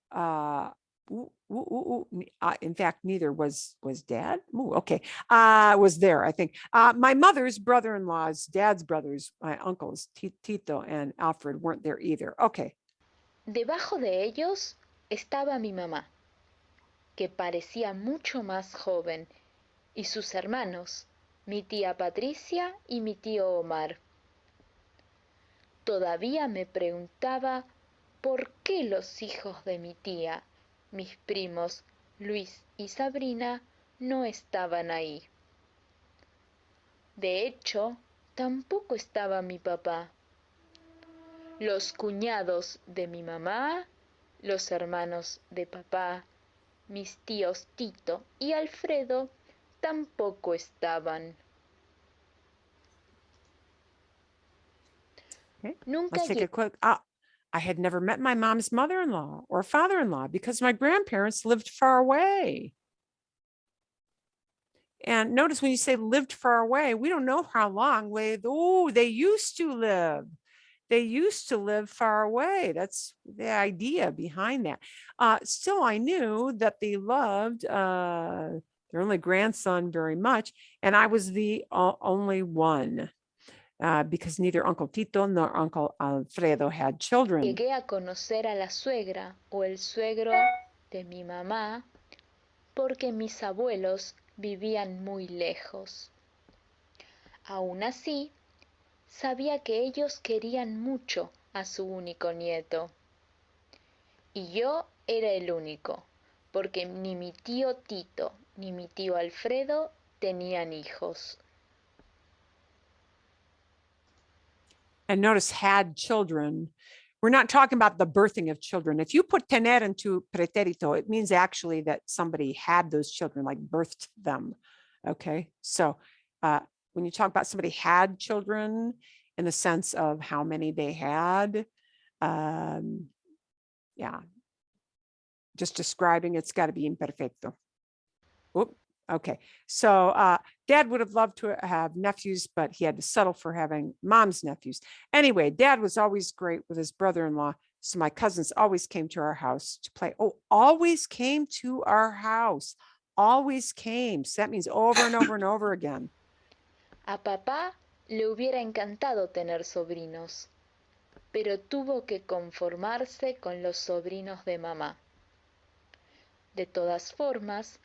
In fact, neither was dad. Okay, was there, I think. My mother's brother-in-law's dad's brothers, my uncles Tito and Alfred, weren't there either. Okay. Debajo de ellos estaba mi mamá, que parecía mucho más joven, y sus hermanos, mi tía Patricia y mi tío Omar. Todavía me preguntaba por qué los hijos de mi tía, mis primos Luis y Sabrina, no estaban ahí. De hecho, tampoco estaba mi papá. Los cuñados de mi mamá, los hermanos de papá, mis tíos Tito y Alfredo tampoco estaban. Okay. Nunca Let's take a quick. I had never met my mom's mother-in-law or father-in-law because my grandparents lived far away. And notice when you say lived far away, we don't know how long. They used to live. They used to live far away. That's the idea behind that. Still, I knew that they loved their only grandson very much. And I was the only one because neither Uncle Tito nor Uncle Alfredo had children. Llegué a conocer a la suegra o el suegro de mi mamá porque mis abuelos vivían muy lejos. Aún así, sabía que ellos querían mucho a su único nieto. Y yo era el único, porque ni mi tío Tito ni mi tío Alfredo tenían hijos. And notice had children. We're not talking about the birthing of children. If you put tener into preterito, it means actually that somebody had those children, like birthed them. Okay, so when you talk about somebody had children in the sense of how many they had, yeah, just describing, it's got to be imperfecto. Oop, Okay, so Dad would have loved to have nephews, but he had to settle for having mom's nephews. Anyway, Dad was always great with his brother-in-law, so my cousins always came to our house to play. Oh, always came to our house. Always came. So that means over and over and over again. A papá le hubiera encantado tener sobrinos, pero tuvo que conformarse con los sobrinos de mamá. De todas formas,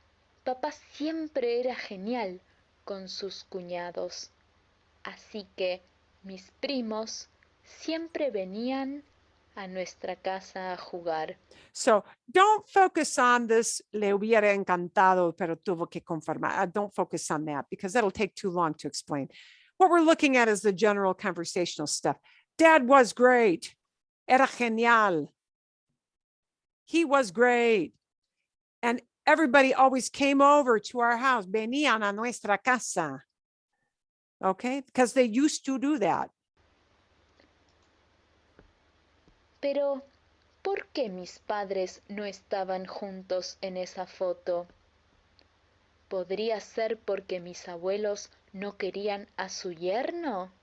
papá siempre era genial con sus cuñados, así que mis primos siempre venían a nuestra casa a jugar. So don't focus on this. Le hubiera encantado, pero tuvo que conformar. Don't focus on that because that'll take too long to explain. What we're looking at is the general conversational stuff. Dad was great. Era genial. He was great. And everybody always came over to our house. Venían a nuestra casa. Okay, because they used to do that. Pero, ¿por qué mis padres no estaban juntos en esa foto? ¿Podría ser porque mis abuelos no querían a su yerno?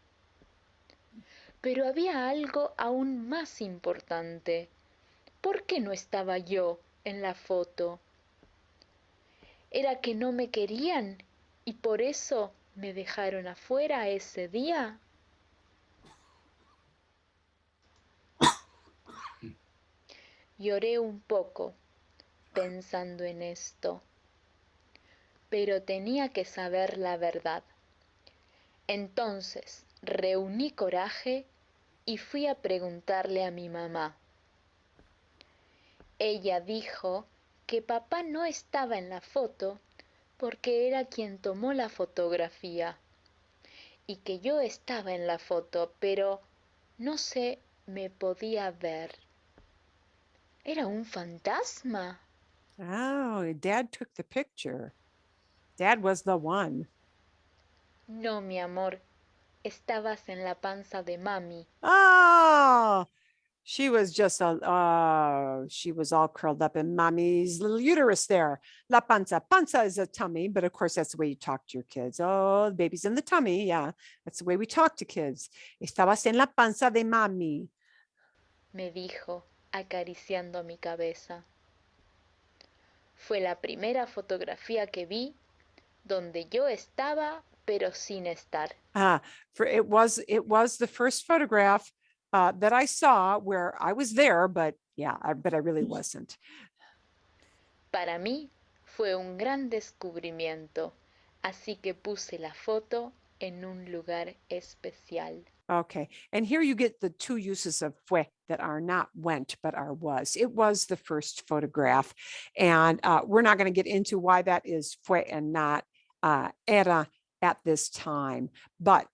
Pero había algo aún más importante. ¿Por qué no estaba yo en la foto? ¿Era que no me querían y por eso me dejaron afuera ese día? Lloré un poco pensando en esto, pero tenía que saber la verdad. Entonces reuní coraje y fui a preguntarle a mi mamá. Ella dijo que papá no estaba en la foto porque era quien tomó la fotografía y que yo estaba en la foto, pero no se me podía ver. ¿Era un fantasma? Oh, Dad took the picture. Dad was the one. No, mi amor, estabas en la panza de mami. Oh, she was just she was all curled up in mommy's little uterus there. La panza. Panza is a tummy, but of course that's the way you talk to your kids. Oh, the baby's in the tummy. Yeah, that's the way we talk to kids. Estabas en la panza de mami. Me dijo, acariciando mi cabeza. Fue la primera fotografía que vi donde yo estaba, pero sin estar. It was the first photograph that I saw where I was there, but I really wasn't. Para mí fue un gran descubrimiento, así que puse la foto en un lugar especial. Okay, and here you get the two uses of fue that are not went, but are was. It was the first photograph, and we're not going to get into why that is fue and not era at this time, but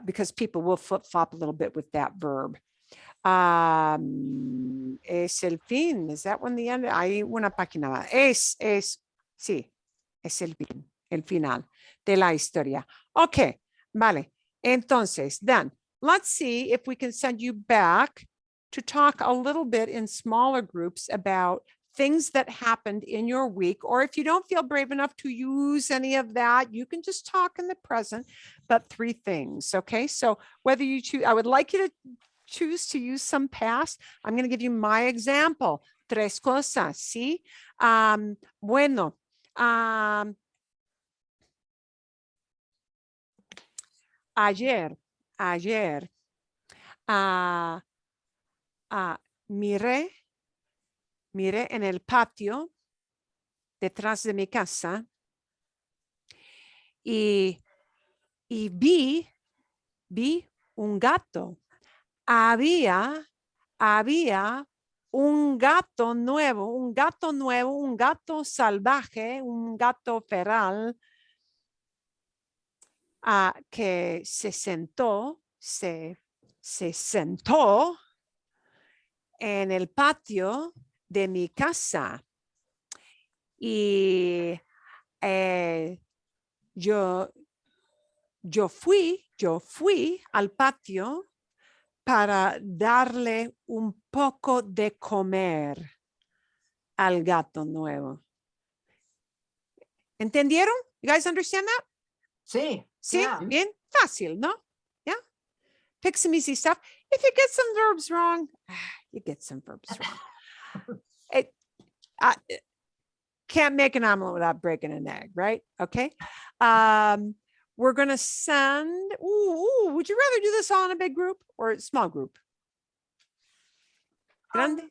because people will flip-flop a little bit with that verb. Es el fin. Is that one the end? Hay una página más. Sí, es el fin, el final de la historia. Okay, vale. Entonces, then, let's see if we can send you back to talk a little bit in smaller groups about things that happened in your week, or if you don't feel brave enough to use any of that, you can just talk in the present, but 3 things, okay? So whether you choose, I would like you to choose to use some past. I'm going to give you my example. 3 cosas, ¿sí? Bueno, ayer, miré en el patio detrás de mi casa y vi un gato. Había un gato nuevo, un gato salvaje, un gato feral que se sentó en el patio de mi casa. Y yo fui al patio para darle un poco de comer al gato nuevo. ¿Entendieron? You guys understand that? Sí. Sí, Yeah. bien fácil, ¿no? Yeah. Pick some easy stuff. If you get some verbs wrong, you get some verbs wrong. I can't make an omelet without breaking an egg, right? Okay. We're gonna send. Would you rather do this all in a big group or a small group? Grande?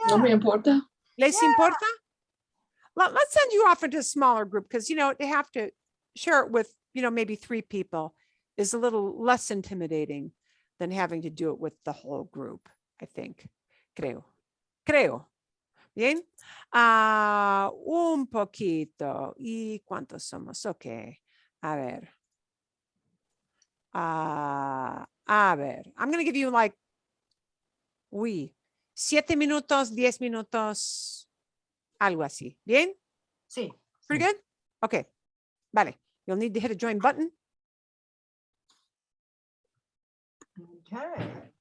No me importa. ¿Les importa? Let's send you off into a smaller group because, they have to share it with, maybe 3 people is a little less intimidating than having to do it with the whole group, I think. Creo. Bien. Un poquito. ¿Y cuántos somos? Ok. A ver. A ver. I'm going to give you 7 minutos, 10 minutos, algo así. Bien? Sí. Pretty good? Okay. Vale. You'll need to hit a join button. Okay.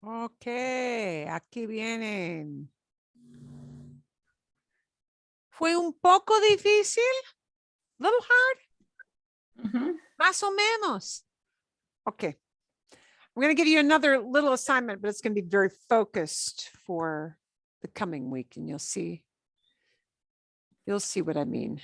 Ok, aquí vienen. Fue un poco difícil. Little hard. Mhm. Más o menos. Okay. I'm going to give you another little assignment, but it's going to be very focused for the coming week, and you'll see what I mean.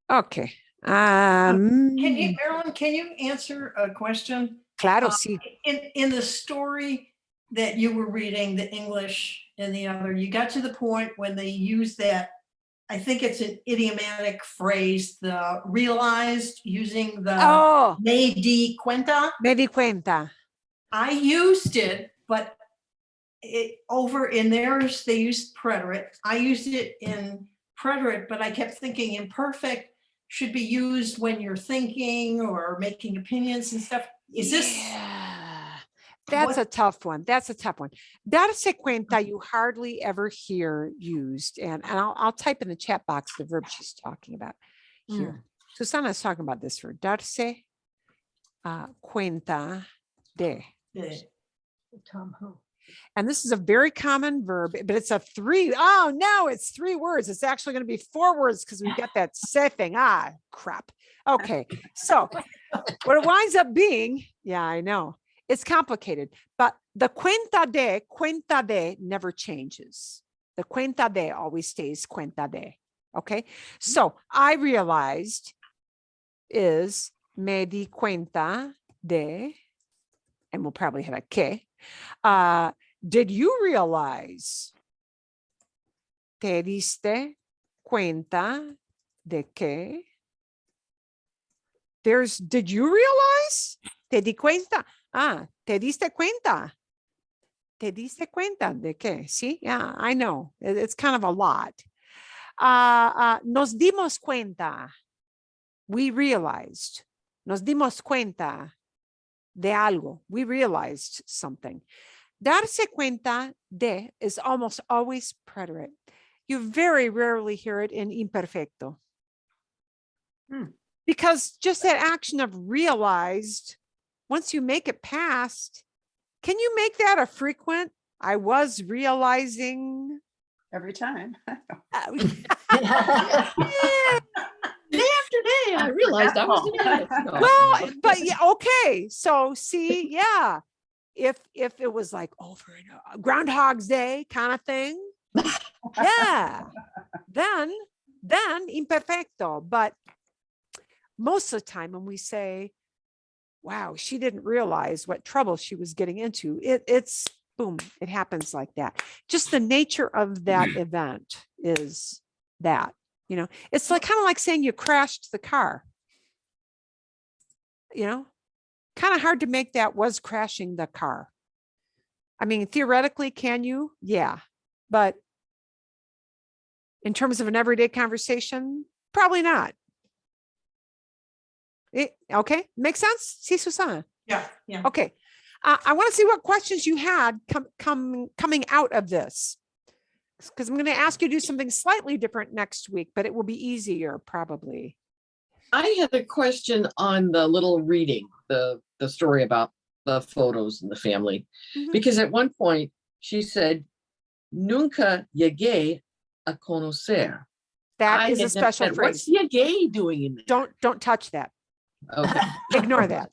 Okay. Can you, Marilyn, can you answer a question? Claro, sí. In the story that you were reading, the English and the other, you got to the point when they use that, I think it's an idiomatic phrase, the realized, using the Oh, me di cuenta. me di cuenta. I used it, but it over in theirs, they used preterite. I used it in preterite, but I kept thinking imperfect should be used when you're thinking or making opinions and stuff. Is this? Yeah. That's what- a tough one. That's a tough one. Darse cuenta you hardly ever hear used. And I'll type in the chat box the verb she's talking about here. Susana's talking about this verb. Darse cuenta de. Tom, who? And this is a very common verb, but it's a three. Oh, no, it's 3 words. It's actually going to be 4 words because we've got that se thing. Ah, crap. Okay. So what it winds up being, yeah, I know it's complicated, but the cuenta de never changes. The cuenta de always stays cuenta de. Okay. So I realized is me di cuenta de, and we'll probably have a que. Did you realize? ¿Te diste cuenta de que? There's, did you realize? ¿Te di cuenta? ¿Te diste cuenta? ¿Te diste cuenta de qué? See, yeah, I know. It's kind of a lot. Nos dimos cuenta. We realized. Nos dimos cuenta de algo. We realized something. Darse cuenta de is almost always preterite. You very rarely hear it in imperfecto. Because just that action of realized, once you make it past, can you make that a frequent? I was realizing. Every time. Day after day, I realized I was an idiot. No. Well, but yeah, okay. So see, yeah. If it was like over Groundhog's Day kind of thing, yeah, then imperfecto. But most of the time when we say, wow, she didn't realize what trouble she was getting into, it's boom, it happens like that. Just the nature of that event is that, it's like kind of like saying you crashed the car. Kind of hard to make that was crashing the car. I mean, theoretically, can you? Yeah. But in terms of an everyday conversation, probably not. Okay. Makes sense? See, Susana? Yeah. Okay. I want to see what questions you had coming out of this. Because I'm going to ask you to do something slightly different next week, but it will be easier probably. I had a question on the little reading, the story about the photos and the family, because at one point she said, "Nunca llegué a conocer." That is a special phrase. What's llegué doing in there? Don't touch that. Okay. Ignore that.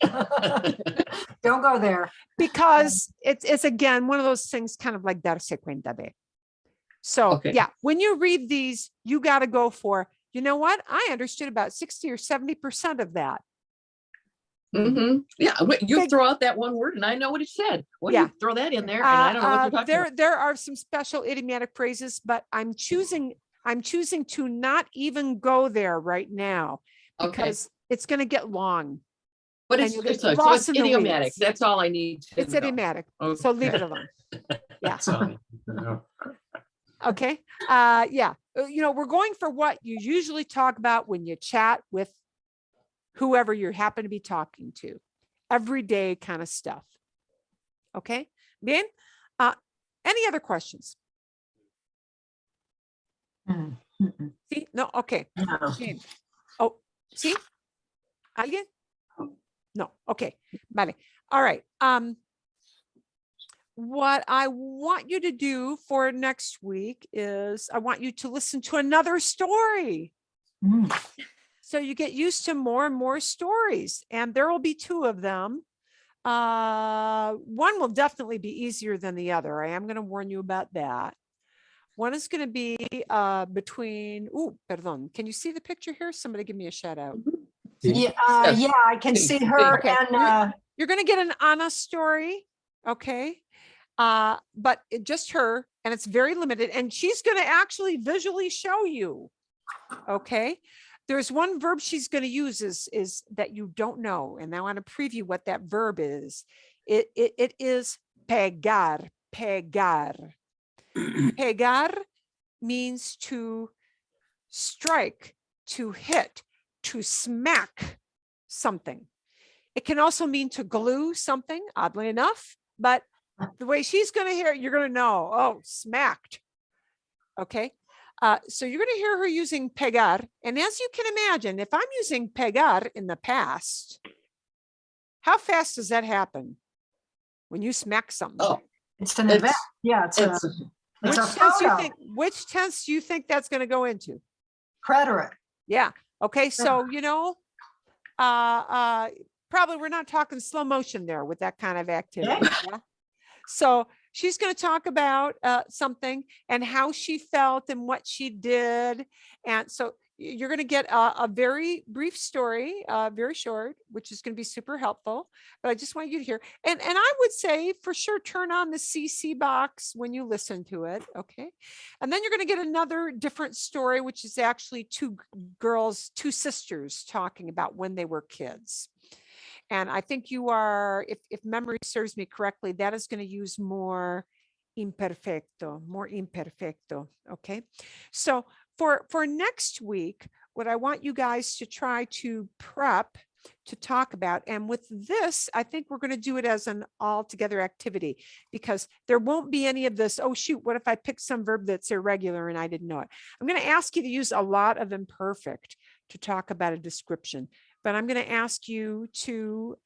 Don't go there. Because it's again one of those things kind of like darse cuenta de. So Okay. yeah, when you read these, you got to go for, you know what? I understood about 60 or 70% of that. Yeah, you Big- throw out that one word and I know what it said. Well, Yeah. you throw that in there and I don't know what you're talking about. There are some special idiomatic phrases, but I'm choosing to not even go there right now Okay, because it's going to get long. but and it's you'll get so lost it's in the idiomatic. weeds. That's all I need to It's know. idiomatic. So leave it alone. Yeah. Okay. Yeah. We're going for what you usually talk about when you chat with whoever you happen to be talking to. Everyday kind of stuff. Okay. Bien. Any other questions? See? No. Okay. Bien. Oh, see? ¿Alguien? No. Okay. Vale. All right. what I want you to do for next week is I want you to listen to another story. Mm. So you get used to more and more stories, and there will be 2 of them. One will definitely be easier than the other. I am going to warn you about that. One is going to be between, perdón. Can you see the picture here? Somebody give me a shout out. Yeah, Yes. yeah, I can see her Okay. and, You're going to get an Anna story. Okay. But just her, and it's very limited, and she's going to actually visually show you. Okay. There's one verb she's going to use is that you don't know. And I want to preview what that verb is. It is pegar, pegar. Pegar means to strike, to hit, to smack something. It can also mean to glue something, oddly enough, but the way she's going to hear it, you're going to know, oh, smacked. Okay. So you're going to hear her using pegar. And as you can imagine, if I'm using pegar in the past, how fast does that happen when you smack something? Oh, it's an event. it's, Yeah, it's a Which it's a tense photo. which tense do you think that's going to go into? Preterite. Yeah. Okay. So, probably we're not talking slow motion there with that kind of activity. Yeah. So she's going to talk about something and how she felt and what she did. And so you're going to get a very brief story, very short, which is going to be super helpful. But I just want you to hear. And I would say for sure, turn on the CC box when you listen to it. Okay. And then you're going to get another different story, which is actually 2 girls, 2 sisters talking about when they were kids. And I think you are, if memory serves me correctly, that is going to use more imperfecto. Okay. So for next week, what I want you guys to try to prep to talk about, and with this, I think we're going to do it as an all together activity, because there won't be any of this, oh shoot, what if I pick some verb that's irregular and I didn't know it? I'm going to ask you to use a lot of imperfect to talk about a description. But I'm going to ask you to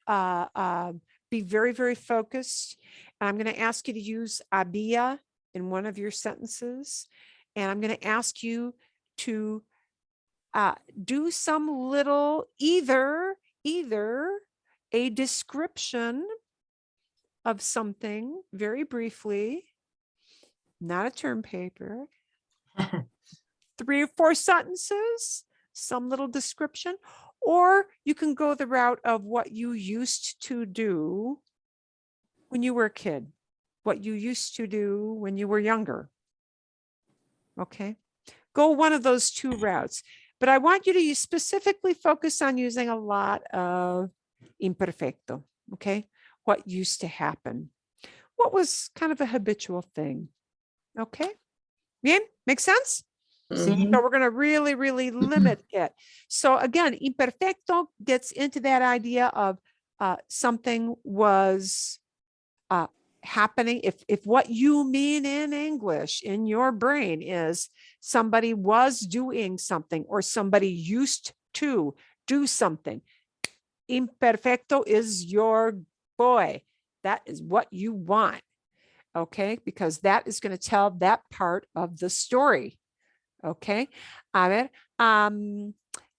be very, very focused. I'm going to ask you to use había in one of your sentences. And I'm going to ask you to do some little, either a description of something very briefly, not a term paper, 3 or 4 sentences, some little description. Or you can go the route of what you used to do when you were a kid, what you used to do when you were younger. Okay. Go one of those 2 routes. But I want you to specifically focus on using a lot of imperfecto. Okay. What used to happen? What was kind of a habitual thing? Okay. Bien, make sense? So we're going to really, really limit it. So again, imperfecto gets into that idea of something was happening. If what you mean in English in your brain is somebody was doing something or somebody used to do something, imperfecto is your boy. That is what you want. Okay, because that is going to tell that part of the story. Okay. A ver.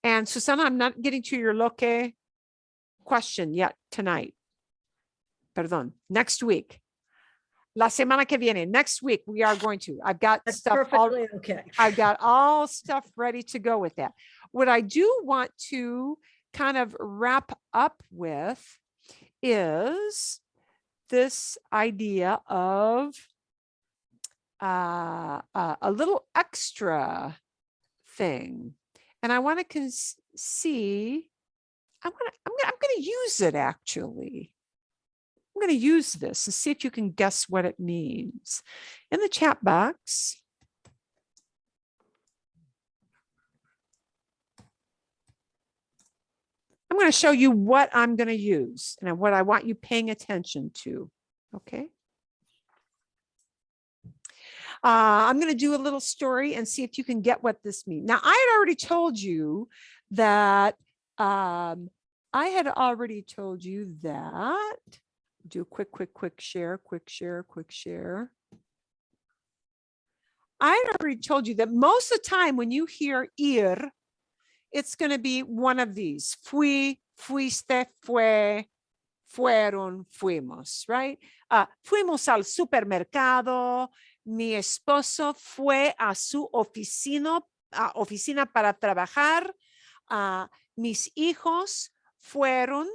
And Susana, I'm not getting to your lo que question yet tonight. Perdón. Next week. La semana que viene. Next week, we are going to. I've got That's stuff all, perfectly okay. I've got all stuff ready to go with that. What I do want to kind of wrap up with is this idea of a little extra thing, and I want to see. I'm going to use it. Actually, I'm going to use this and see if you can guess what it means. In the chat box, I'm going to show you what I'm going to use and what I want you paying attention to. Okay. I'm going to do a little story and see if you can get what this means. Now, I had already told you that Do a quick share. I already told you that most of the time when you hear ir, it's going to be one of these. Fui, fuiste, fue, fueron, fuimos, right? Fuimos al supermercado. Mi esposo fue a su oficina para trabajar. Mis hijos fueron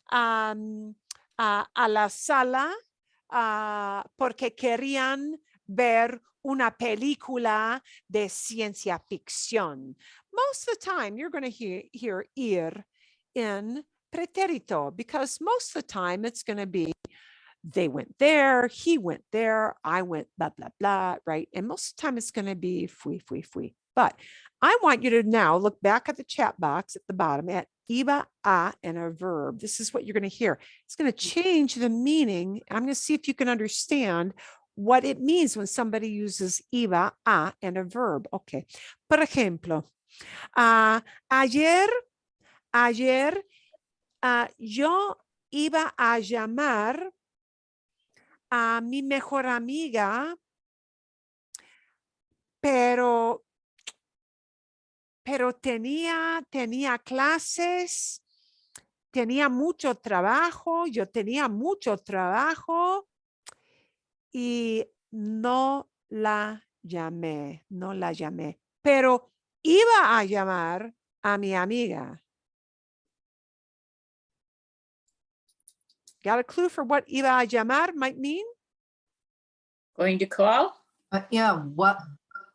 a la sala porque querían ver una película de ciencia ficción. Most of the time, you're going to hear ir in Preterito, because most of the time it's going to be they went there, he went there, I went blah, blah, blah, right? And most of the time it's going to be fui. But I want you to now look back at the chat box at the bottom at iba, a, and a verb. This is what you're going to hear. It's going to change the meaning. I'm going to see if you can understand what it means when somebody uses iba, a, and a verb. Okay. Por ejemplo, ayer yo iba a llamar a mi mejor amiga, pero tenía clases, tenía mucho trabajo, yo tenía mucho trabajo y no la llamé, pero iba a llamar a mi amiga. Got a clue for what iba a llamar might mean? Going to call? Yeah, what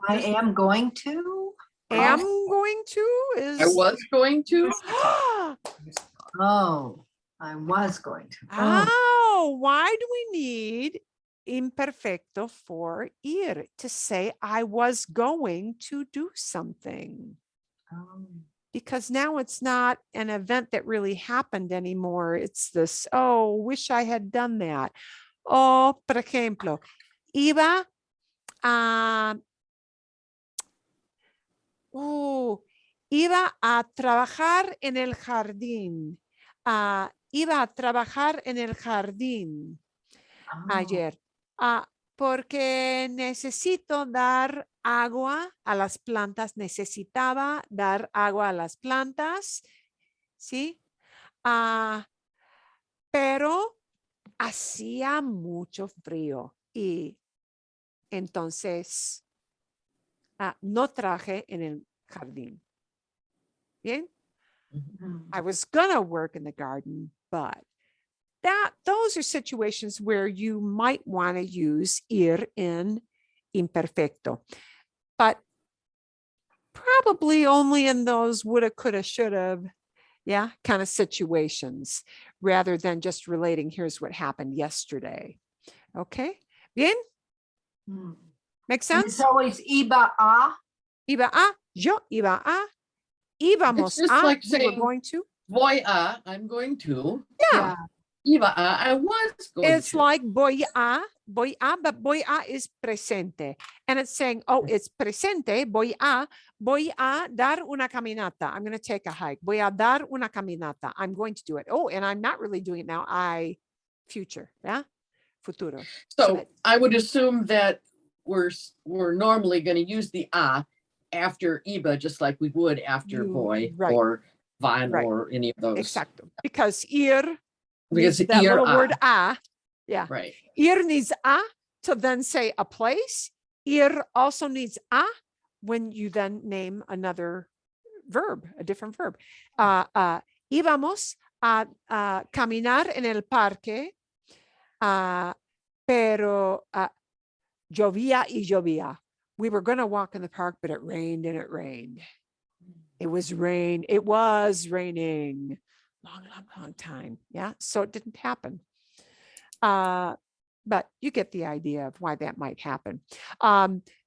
I am going to. Am going to is. I was going to. Oh, I was going to. Oh, why do we need imperfecto for ir? To say I was going to do something. Oh. Because now it's not an event that really happened anymore. It's this, oh, wish I had done that. Oh, por ejemplo, iba a trabajar en el jardín. Iba a trabajar en el jardín ayer. Porque necesito dar agua a las plantas. Necesitaba dar agua a las plantas. ¿Sí? Pero hacía mucho frío y entonces no traje en el jardín. Bien? I was gonna work in the garden, but those are situations where you might want to use ir in imperfecto, but probably only in those woulda, coulda, shoulda, kind of situations, rather than just relating, here's what happened yesterday. Okay, bien? Make And it's sense? always iba a. Iba a, yo iba a, íbamos just a, like we were saying, going to. Voy a, I'm going to. Yeah. Iba a, I was going It's to. like voy a, but voy a is presente. And it's saying, oh, it's presente, voy a dar una caminata. I'm going to take a hike. Voy a dar una caminata. I'm going to do it. Oh, and I'm not really doing it now. Future, yeah? Futuro. So I would assume that we're normally going to use the a after iba, just like we would after boy or van or any of those. Exacto. Because ir, because that little a. word a, yeah. Right. Ir needs a to then say a place. Ir also needs a when you then name another verb, a different verb. Íbamos a caminar en el parque, pero llovía y llovía. We were going to walk in the park, but it rained and it rained. It was raining. Long time. Yeah. So it didn't happen. But you get the idea of why that might happen.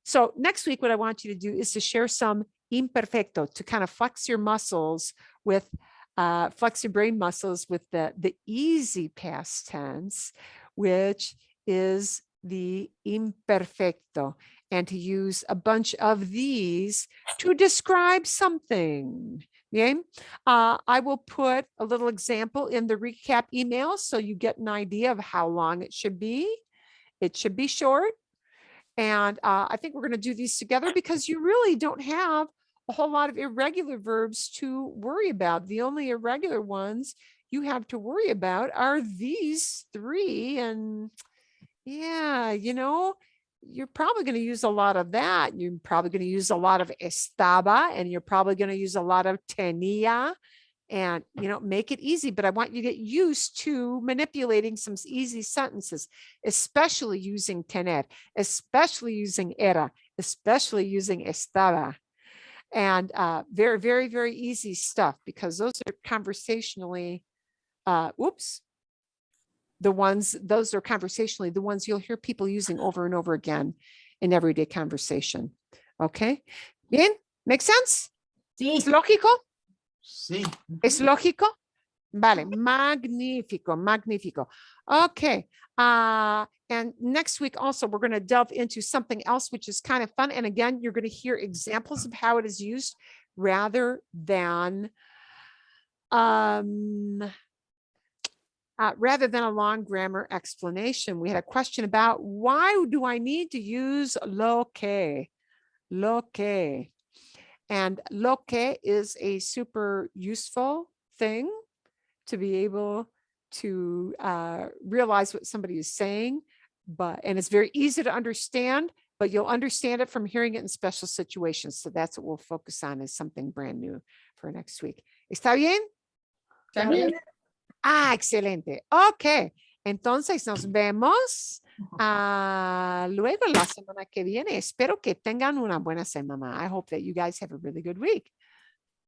So next week, what I want you to do is to share some imperfecto to kind of flex your muscles with, flex your brain muscles with the easy past tense, which is the imperfecto, and to use a bunch of these to describe something. Bien. I will put a little example in the recap email so you get an idea of how long it should be. It should be short. And I think we're going to do these together because you really don't have a whole lot of irregular verbs to worry about. The only irregular ones you have to worry about are these three. And yeah, you're probably going to use a lot of that. You're probably going to use a lot of estaba, and you're probably going to use a lot of tenía. And, make it easy, but I want you to get used to manipulating some easy sentences, especially using tener, especially using era, especially using estaba. And very, very, very easy stuff because those are conversationally, those are conversationally the ones you'll hear people using over and over again in everyday conversation. Okay. Bien, make sense? Sí. ¿Es lógico? Sí. ¿Es lógico? Vale, magnífico, magnífico. Okay. And next week also, we're going to delve into something else, which is kind of fun. And again, you're going to hear examples of how it is used rather than a long grammar explanation. We had a question about why do I need to use lo que? Lo que. And lo que is a super useful thing to be able to realize what somebody is saying, and it's very easy to understand, but you'll understand it from hearing it in special situations. So that's what we'll focus on, is something brand new for next week. ¿Está bien? Está bien. Excelente. Ok. Entonces nos vemos luego la semana que viene. Espero que tengan una buena semana. I hope that you guys have a really good week.